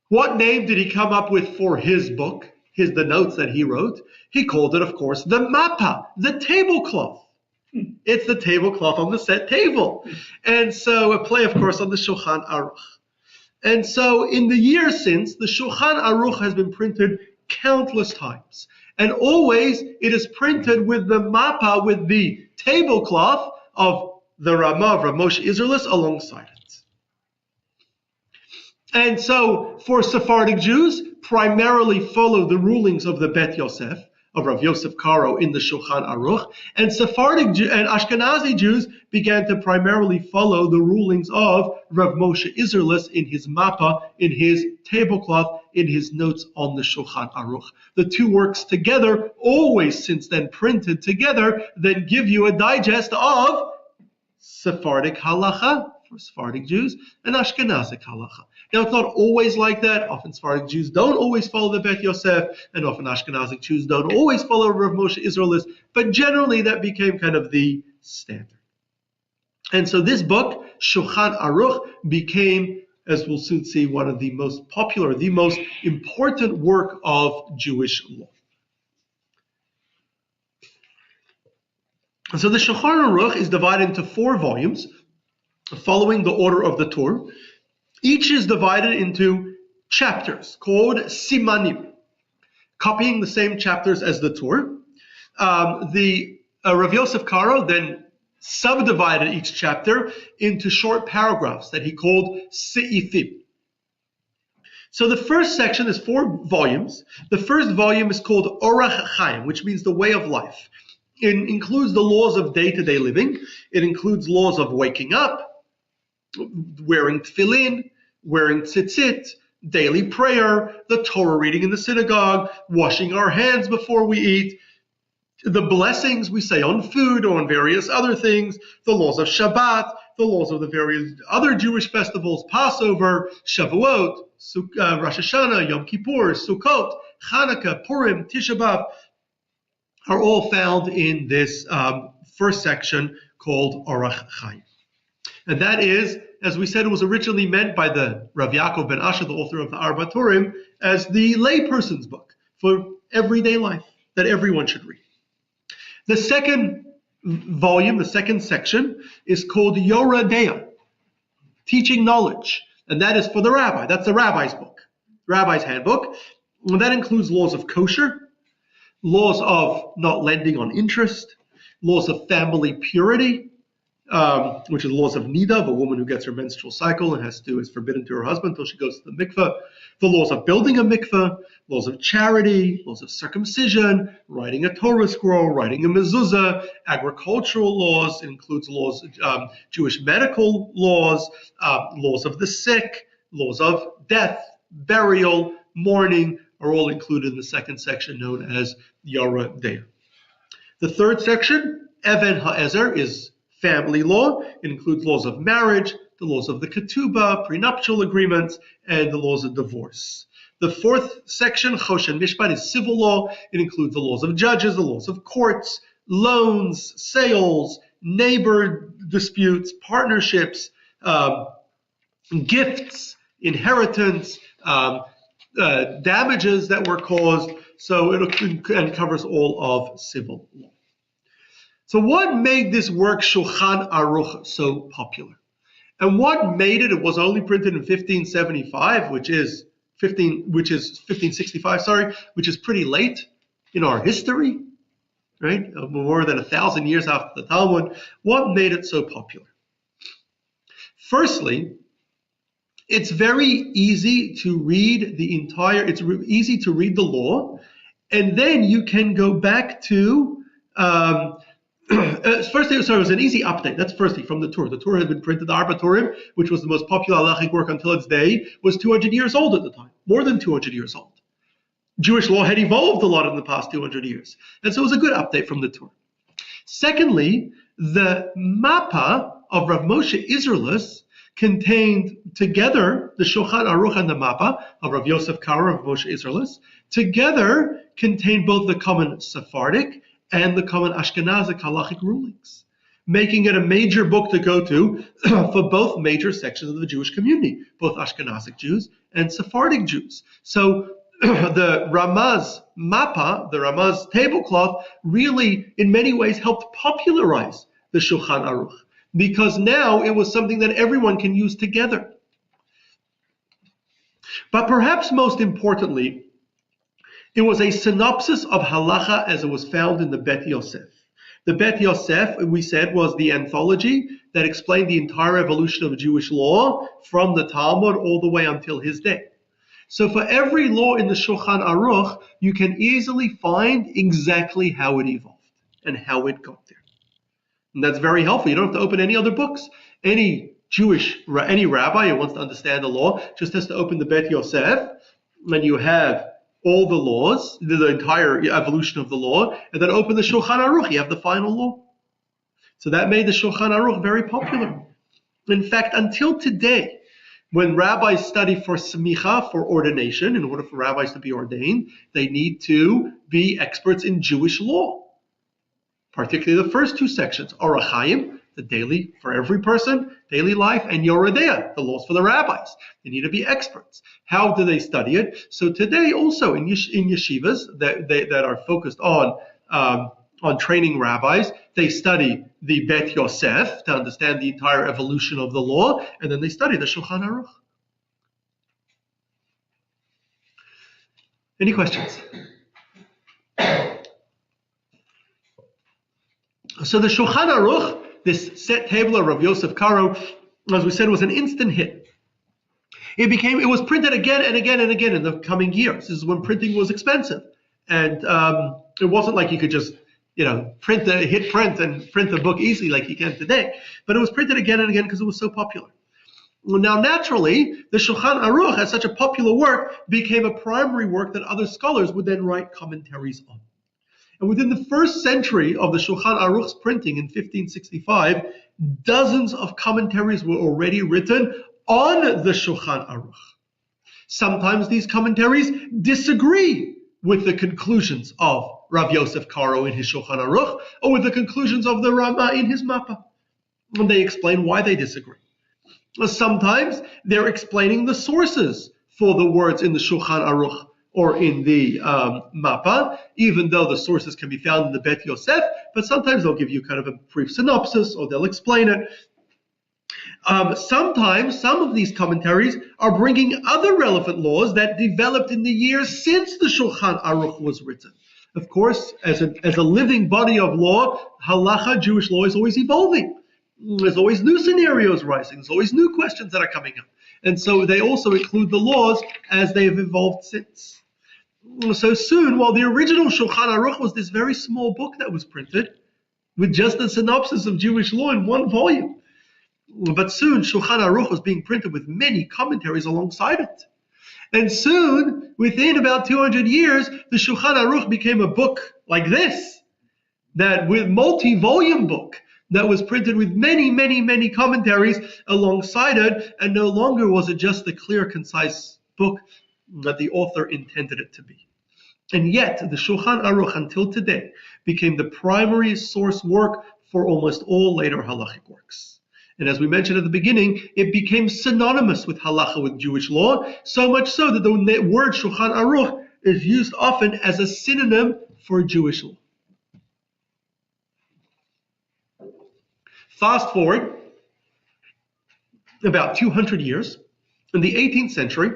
[SPEAKER 1] What name did he come up with for his book, the notes that he wrote? He called it, of course, the mappa, the tablecloth. It's the tablecloth on the set table. And so a play, of course, on the Shulchan Aruch. And so in the years since, the Shulchan Aruch has been printed countless times. And always it is printed with the mappa, with the tablecloth of the Ramah of Rav Moshe Isserles alongside it. And so for Sephardic Jews, primarily follow the rulings of the Bet Yosef, of Rav Yosef Karo in the Shulchan Aruch, and and Ashkenazi Jews began to primarily follow the rulings of Rav Moshe Isserles in his mappa, in his tablecloth, in his notes on the Shulchan Aruch. The two works together, always since then printed together, then give you a digest of Sephardic halacha for Sephardic Jews and Ashkenazic halacha. Now, it's not always like that. Often Sephardic Jews don't always follow the Bet Yosef, and often Ashkenazic Jews don't always follow Rav Moshe Isserles, but generally that became kind of the standard. And so this book, Shulchan Aruch, became, as we'll soon see, one of the most popular, the most important work of Jewish law. So the Shulchan Aruch is divided into 4 volumes, following the order of the Torah. Each is divided into chapters called simanim, copying the same chapters as the Torah. Rav Yosef Karo then subdivided each chapter into short paragraphs that he called se'ifim. So the first section is 4 volumes. The first volume is called Orach Chaim, which means the way of life. It includes the laws of day-to-day living. It includes laws of waking up, wearing tefillin, wearing tzitzit, daily prayer, the Torah reading in the synagogue, washing our hands before we eat, the blessings we say on food or on various other things, the laws of Shabbat, the laws of the various other Jewish festivals, Passover, Shavuot, Rosh Hashanah, Yom Kippur, Sukkot, Hanukkah, Purim, Tisha B'Av, are all found in this first section called Orach Chaim. And that is, as we said, it was originally meant by the Rav Yaakov ben Asher, the author of the Arba Turim, as the layperson's book for everyday life that everyone should read. The second volume, the second section, is called Yoreh De'ah, Teaching Knowledge. And that is for the rabbi. That's the rabbi's book, rabbi's handbook. And that includes laws of kosher, laws of not lending on interest, laws of family purity, which is laws of nida, of a woman who gets her menstrual cycle and is forbidden to her husband until she goes to the mikveh, the laws of building a mikveh, laws of charity, laws of circumcision, writing a Torah scroll, writing a mezuzah, agricultural laws. It includes laws, Jewish medical laws, laws of the sick, laws of death, burial, mourning, are all included in the second section known as Yoreh De'ah. The third section, Even Ha'ezer, is family law. It includes laws of marriage, the laws of the ketubah, prenuptial agreements, and the laws of divorce. The fourth section, Choshen Mishpat, is civil law. It includes the laws of judges, the laws of courts, loans, sales, neighbor disputes, partnerships, gifts, inheritance, damages that were caused. So it covers all of civil law. So what made this work Shulchan Aruch so popular? And what made it? It was only printed in 1575, which is 1565, which is pretty late in our history, right? More than 1,000 years after the Talmud. What made it so popular? Firstly, it's very easy to read easy to read the law, and then you can go back to firstly, it was an easy update. That's firstly from the Torah. The Torah had been printed. The Arba Turim, which was the most popular halachic work until its day, was 200 years old at the time, more than 200 years old. Jewish law had evolved a lot in the past 200 years. And so it was a good update from the Torah. Secondly, the mappa of Rav Moshe Isserles contained together, the Shulchan Aruch and the mappa of Rav Yosef Karo, Rav Moshe Isserles, together contained both the common Sephardic and the common Ashkenazic halachic rulings, making it a major book to go to for both major sections of the Jewish community, both Ashkenazic Jews and Sephardic Jews. So the Ramaz mappa, the Ramaz tablecloth, really in many ways helped popularize the Shulchan Aruch, because now it was something that everyone can use together. But perhaps most importantly, it was a synopsis of halacha as it was found in the Bet Yosef. The Bet Yosef, we said, was the anthology that explained the entire evolution of Jewish law from the Talmud all the way until his day. So for every law in the Shulchan Aruch, you can easily find exactly how it evolved and how it got there. And that's very helpful. You don't have to open any other books. Any rabbi who wants to understand the law just has to open the Bet Yosef, and you have all the laws, the entire evolution of the law, and then open the Shulchan Aruch, you have the final law. So that made the Shulchan Aruch very popular. In fact, until today, when rabbis study for smicha, for ordination, in order for rabbis to be ordained, they need to be experts in Jewish law. Particularly the first two sections, Orach Chaim, the daily, for every person, daily life, and Yoredea, the laws for the rabbis. They need to be experts. How do they study it? So today also in yeshivas that are focused on training rabbis, they study the Bet Yosef to understand the entire evolution of the law, and then they study the Shulchan Aruch. Any questions? So the Shulchan Aruch, this set table of Rav Yosef Karo, as we said, was an instant hit. It was printed again and again and again in the coming years. This is when printing was expensive. And it wasn't like you could just, hit print and print the book easily like you can today. But it was printed again and again because it was so popular. Well, now, naturally, the Shulchan Aruch, as such a popular work, became a primary work that other scholars would then write commentaries on. And within the first century of the Shulchan Aruch's printing in 1565, dozens of commentaries were already written on the Shulchan Aruch. Sometimes these commentaries disagree with the conclusions of Rav Yosef Karo in his Shulchan Aruch, or with the conclusions of the Rama in his Mappa. And they explain why they disagree. Sometimes they're explaining the sources for the words in the Shulchan Aruch or in the Mappa, even though the sources can be found in the Bet Yosef, but sometimes they'll give you kind of a brief synopsis or they'll explain it. Sometimes some of these commentaries are bringing other relevant laws that developed in the years since the Shulchan Aruch was written. Of course, as a living body of law, halacha, Jewish law, is always evolving. There's always new scenarios rising. There's always new questions that are coming up. And so they also include the laws as they have evolved since. So soon, while the original Shulchan Aruch was this very small book that was printed with just a synopsis of Jewish law in one volume, but soon Shulchan Aruch was being printed with many commentaries alongside it. And soon, within about 200 years, the Shulchan Aruch became a book like this, that with multi-volume book that was printed with many, many, many commentaries alongside it, and no longer was it just the clear, concise book that the author intended it to be. And yet, the Shulchan Aruch until today became the primary source work for almost all later halachic works. And as we mentioned at the beginning, it became synonymous with halacha, with Jewish law, so much so that the word Shulchan Aruch is used often as a synonym for Jewish law. Fast forward about 200 years, in the 18th century,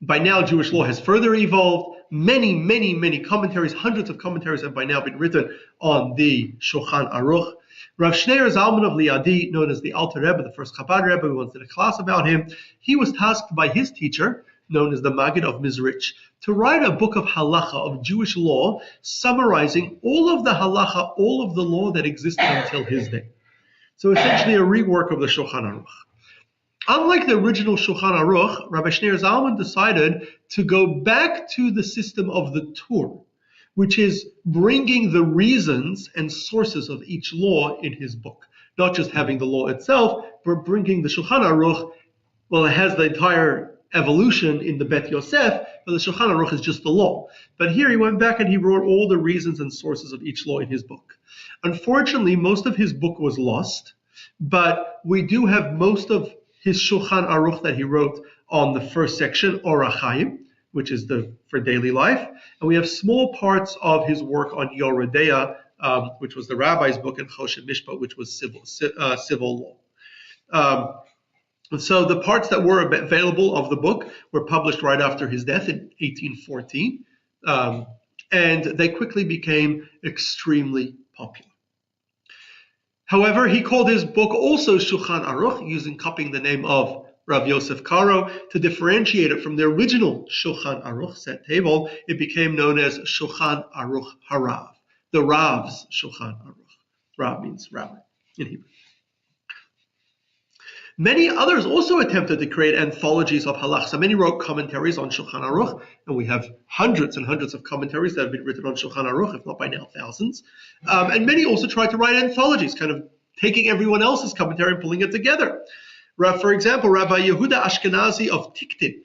[SPEAKER 1] by now Jewish law has further evolved. Many, many, many commentaries, hundreds of commentaries have by now been written on the Shulchan Aruch. Rav Shneir Zalman of Liadi, known as the Alter Rebbe, the first Chabad Rebbe, who once did a class about him, he was tasked by his teacher, known as the Maggid of Mizrich, to write a book of halacha, of Jewish law, summarizing all of the halacha, all of the law that existed until his day. So essentially a rework of the Shulchan Aruch. Unlike the original Shulchan Aruch, Rabbi Shneir Zalman decided to go back to the system of the Tur, which is bringing the reasons and sources of each law in his book. Not just having the law itself, but bringing the Shulchan Aruch, well, it has the entire evolution in the Bet Yosef, but the Shulchan Aruch is just the law. But here he went back and he wrote all the reasons and sources of each law in his book. Unfortunately, most of his book was lost, but we do have most of his Shulchan Aruch that he wrote on the first section, Orach Chaim, which is for daily life. And we have small parts of his work on Yoredea, which was the rabbi's book, and Choshen Mishpat, which was civil law. So the parts that were available of the book were published right after his death in 1814. And they quickly became extremely popular. However, he called his book also Shulchan Aruch, copying the name of Rav Yosef Karo to differentiate it from the original Shulchan Aruch set table. It became known as Shulchan Aruch Harav, the Rav's Shulchan Aruch. Rav means rabbi in Hebrew. Many others also attempted to create anthologies of halachas. Many wrote commentaries on Shulchan Aruch, and we have hundreds and hundreds of commentaries that have been written on Shulchan Aruch, if not by now thousands. And many also tried to write anthologies, kind of taking everyone else's commentary and pulling it together. For example, Rabbi Yehuda Ashkenazi of Tiktin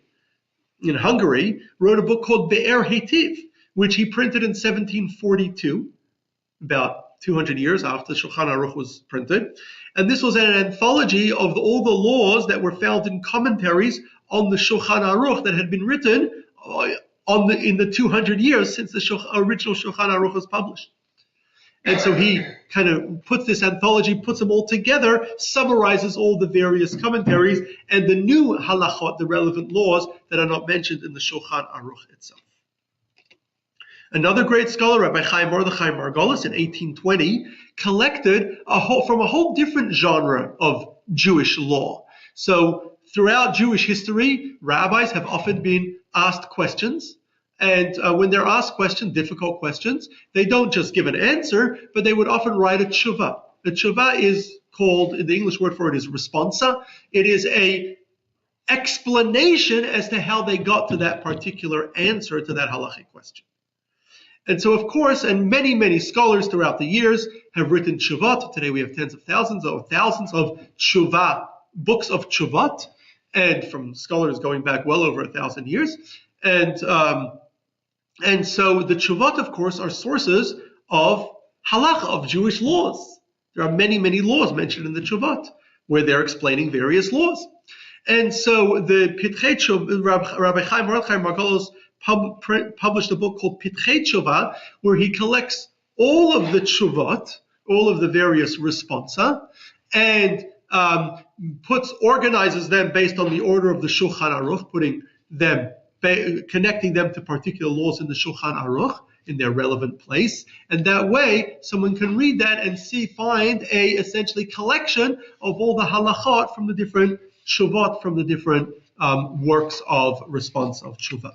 [SPEAKER 1] in Hungary wrote a book called Be'er Hetiv, which he printed in 1742, about 200 years after Shulchan Aruch was printed. And this was an anthology of all the laws that were found in commentaries on the Shulchan Aruch that had been written in the 200 years since the original Shulchan Aruch was published. And so he kind of puts this anthology, puts them all together, summarizes all the various commentaries and the new halachot, the relevant laws that are not mentioned in the Shulchan Aruch itself. Another great scholar, Rabbi Chaim Mordechai Margolis, in 1820, collected from a whole different genre of Jewish law. So throughout Jewish history, rabbis have often been asked questions. And when they're asked questions, difficult questions, they don't just give an answer, but they would often write a tshuva. The tshuva is called, the English word for it is responsa. It is a explanation as to how they got to that particular answer to that halachic question. And so, of course, and many, many scholars throughout the years have written tshuvot. Today we have tens of thousands of tshuva, books of tshuvot, and from scholars going back well over 1,000 years. And so the tshuvot, of course, are sources of halacha, of Jewish laws. There are many, many laws mentioned in the tshuvot where they're explaining various laws. And so the Pitchei Tshuva, Rabbi Chaim Mordechai Margolis published a book called Pitchei Tshuva, where he collects all of the tshuvot, all of the various responsa, and organizes them based on the order of the Shulchan Aruch, connecting them to particular laws in the Shulchan Aruch in their relevant place. And that way, someone can read that and find a essentially collection of all the halachot from the different tshuvot, from the different works of response of tshuva.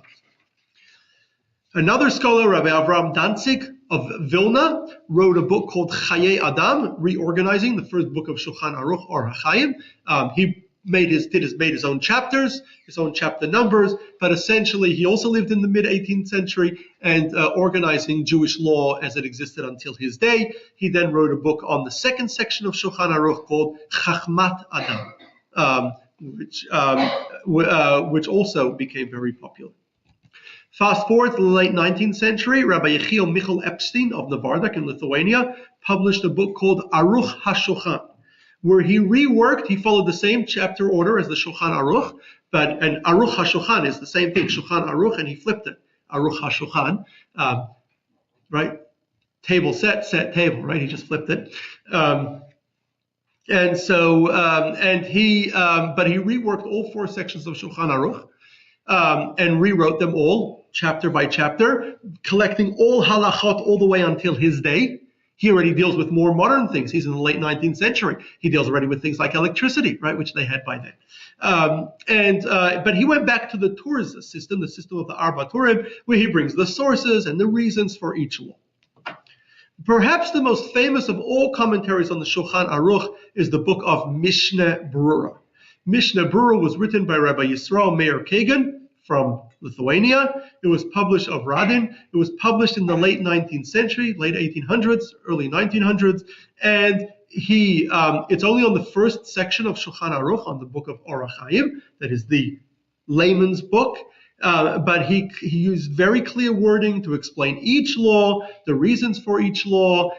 [SPEAKER 1] Another scholar, Rabbi Avram Danzig of Vilna, wrote a book called Chaye Adam, reorganizing the first book of Shulchan Aruch, or HaChaim. He made his own chapters, his own chapter numbers, but essentially he also lived in the mid-18th century and organizing Jewish law as it existed until his day. He then wrote a book on the second section of Shulchan Aruch called Chachmat Adam, which also became very popular. Fast forward to the late 19th century, Rabbi Yechiel Michael Epstein of Navardak in Lithuania published a book called Aruch HaShulchan, where he followed the same chapter order as the Shulchan Aruch, and Aruch HaShulchan is the same thing, Shulchan Aruch, and he flipped it, Aruch HaShulchan, right? Table set table, right? He just flipped it. But he reworked all four sections of Shulchan Aruch, and rewrote them all, chapter by chapter, collecting all halachot all the way until his day. He already deals with more modern things. He's in the late 19th century. He deals already with things like electricity, right, which they had by then. But he went back to the Torah's system, the system of the Arba Turim, where he brings the sources and the reasons for each law. Perhaps the most famous of all commentaries on the Shulchan Aruch is the book of Mishneh Berurah. Mishneh Berurah was written by Rabbi Yisrael Meir Kagan from Lithuania. It was published of Radin. It was published in the late 19th century, late 1800s, early 1900s, and it's only on the first section of Shulchan Aruch, on the book of Orach Chaim, that is the layman's book. But he used very clear wording to explain each law, the reasons for each law,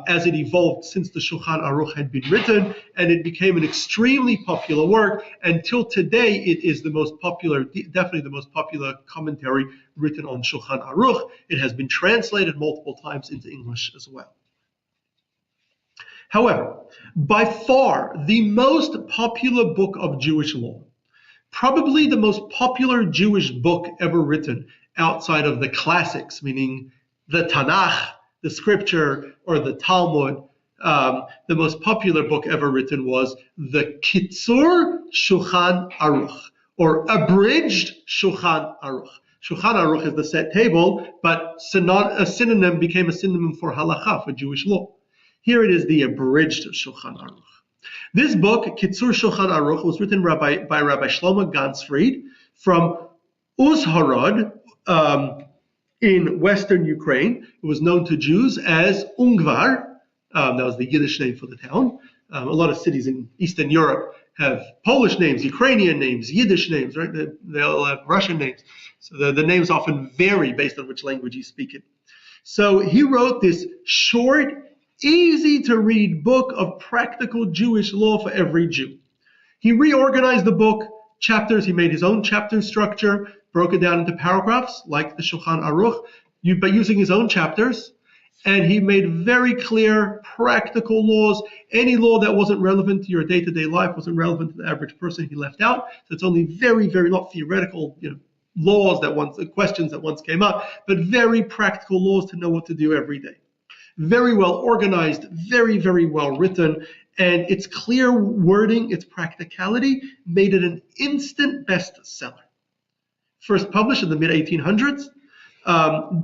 [SPEAKER 1] as it evolved since the Shulchan Aruch had been written, and it became an extremely popular work. Until today, it is definitely the most popular commentary written on Shulchan Aruch. It has been translated multiple times into English as well. However, by far the most popular book of Jewish law, probably the most popular Jewish book ever written outside of the classics, meaning the Tanakh, the scripture, or the Talmud, the most popular book ever written was the Kitzur Shulchan Aruch, or abridged Shulchan Aruch. Shulchan Aruch is the set table, but became a synonym for halacha, for Jewish law. Here it is, the abridged Shulchan Aruch. This book, Kitzur Shulchan Aruch, was written by Rabbi Shlomo Gansfried from Uzhorod in western Ukraine. It was known to Jews as Ungvar. That was the Yiddish name for the town. A lot of cities in Eastern Europe have Polish names, Ukrainian names, Yiddish names, right? They all have Russian names. So the names often vary based on which language you speak it. So he wrote this short, easy to read book of practical Jewish law for every Jew. He reorganized the book, chapters, he made his own chapter structure, broke it down into paragraphs like the Shulchan Aruch, by using his own chapters. And he made very clear, practical laws. Any law that wasn't relevant to your day-to-day life, wasn't relevant to the average person, he left out. So it's only very, very, not theoretical, laws questions that once came up, but very practical laws to know what to do every day. Very well organized, very, very well written, and its clear wording, its practicality, made it an instant bestseller. First published in the mid-1800s.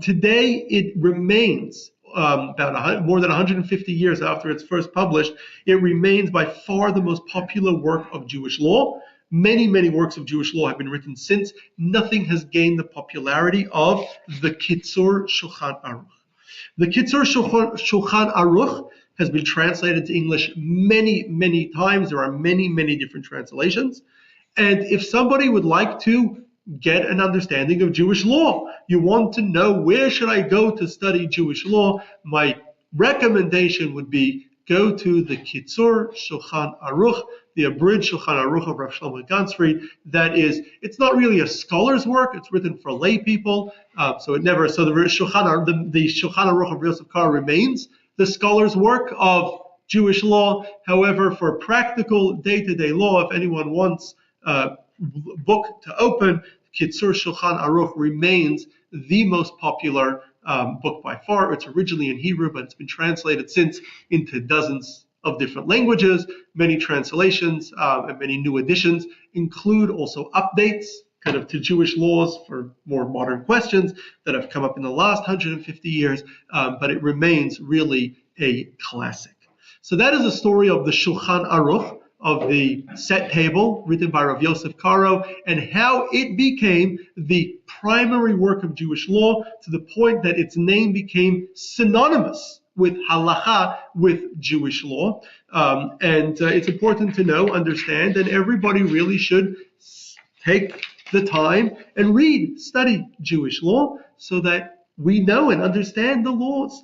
[SPEAKER 1] Today, it remains more than 150 years after it's first published. It remains by far the most popular work of Jewish law. Many, many works of Jewish law have been written since. Nothing has gained the popularity of the Kitzur Shulchan Aruch. The Kitzur Shulchan Aruch has been translated to English many, many times. There are many, many different translations. And if somebody would like to get an understanding of Jewish law, you want to know where should I go to study Jewish law, my recommendation would be go to the Kitzur Shulchan Aruch, the abridged Shulchan Aruch of Rav Shlomo Gansfried. That is, it's not really a scholar's work, it's written for lay people, the Shulchan Aruch of Yosef Karo remains the scholar's work of Jewish law. However, for practical day-to-day law, if anyone wants book to open, Kitzur Shulchan Aruch remains the most popular book by far. It's originally in Hebrew, but it's been translated since into dozens of different languages. Many translations and many new editions include also updates kind of to Jewish laws for more modern questions that have come up in the last 150 years, but it remains really a classic. So that is the story of the Shulchan Aruch, of the set table written by Rav Yosef Karo, and how it became the primary work of Jewish law to the point that its name became synonymous with halacha, with Jewish law. It's important to know, understand, and everybody really should take the time and study Jewish law so that we know and understand the laws.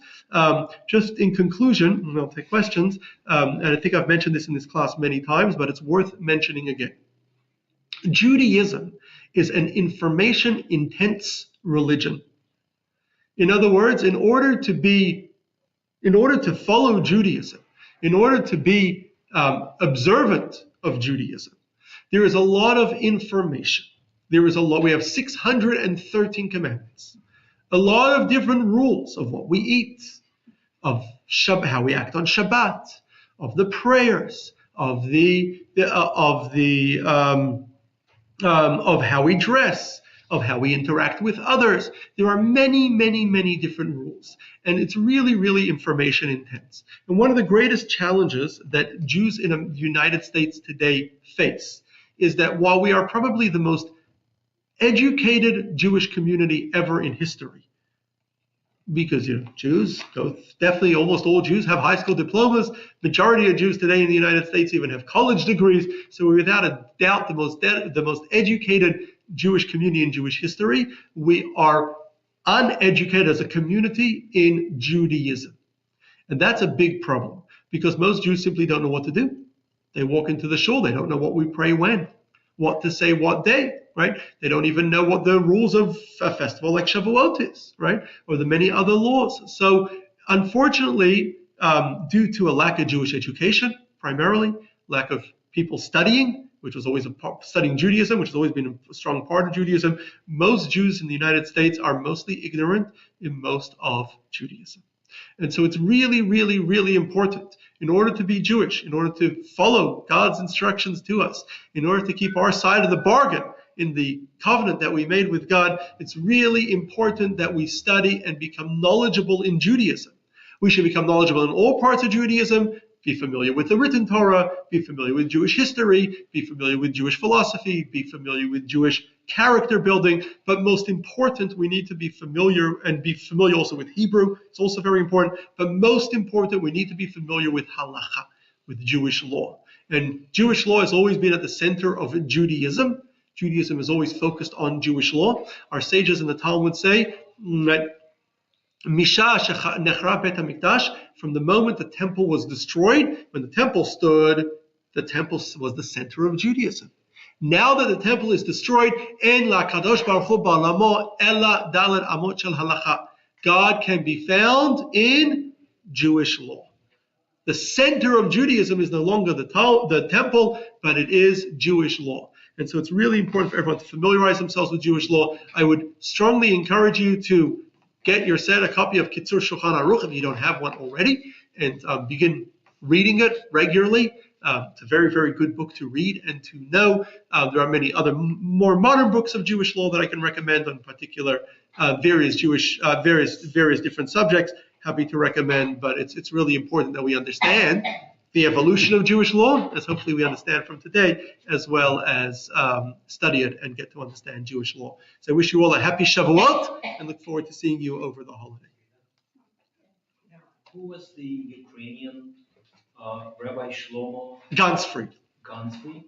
[SPEAKER 1] Just in conclusion, and I'll take questions, and I think I've mentioned this in this class many times, but it's worth mentioning again. Judaism is an information-intense religion. In other words, in order to follow Judaism, in order to be observant of Judaism, there is a lot of information. We have 613 commandments. A lot of different rules of what we eat, of how we act on Shabbat, of the prayers, of how we dress, of how we interact with others. There are many, many, many different rules, and it's really, really information intense. And one of the greatest challenges that Jews in the United States today face is that while we are probably the most educated Jewish community ever in history, because Jews, definitely almost all Jews have high school diplomas. Majority of Jews today in the United States even have college degrees. So we're without a doubt the most educated Jewish community in Jewish history. We are uneducated as a community in Judaism. And that's a big problem because most Jews simply don't know what to do. They walk into the shul, they don't know what we pray when, what to say what day, right? They don't even know what the rules of a festival like Shavuot is, right? Or the many other laws. So unfortunately, due to a lack of Jewish education, primarily, lack of people studying, which was always studying Judaism, which has always been a strong part of Judaism, most Jews in the United States are mostly ignorant in most of Judaism. And so it's really, really, really important in order to be Jewish, in order to follow God's instructions to us, in order to keep our side of the bargain in the covenant that we made with God, it's really important that we study and become knowledgeable in Judaism. We should become knowledgeable in all parts of Judaism, be familiar with the written Torah, be familiar with Jewish history, be familiar with Jewish philosophy, be familiar with Jewish character building, but most important, we need to be familiar and be familiar also with Hebrew. It's also very important, but most important, we need to be familiar with halacha, with Jewish law. And Jewish law has always been at the center of Judaism. Judaism is always focused on Jewish law. Our sages in the Talmud say that Misha nechra bet hamikdash, from the moment the temple was destroyed, when the temple stood, the temple was the center of Judaism. Now that the temple is destroyed, en la kadosh baruch hu ba'alamo ella dalet amot shel halacha. God can be found in Jewish law. The center of Judaism is no longer the temple, but it is Jewish law. And so it's really important for everyone to familiarize themselves with Jewish law. I would strongly encourage you to get a copy of Kitzur Shulchan Aruch if you don't have one already, and begin reading it regularly. It's a very, very good book to read and to know. There are many other more modern books of Jewish law that I can recommend on particular various different subjects. Happy to recommend, but it's really important that we understand the evolution of Jewish law, as hopefully we understand from today, as well as study it and get to understand Jewish law. So I wish you all a happy Shavuot and look forward to seeing you over the holiday.
[SPEAKER 6] Who was the Ukrainian Rabbi Shlomo
[SPEAKER 1] Gansfried.
[SPEAKER 6] Gansfried?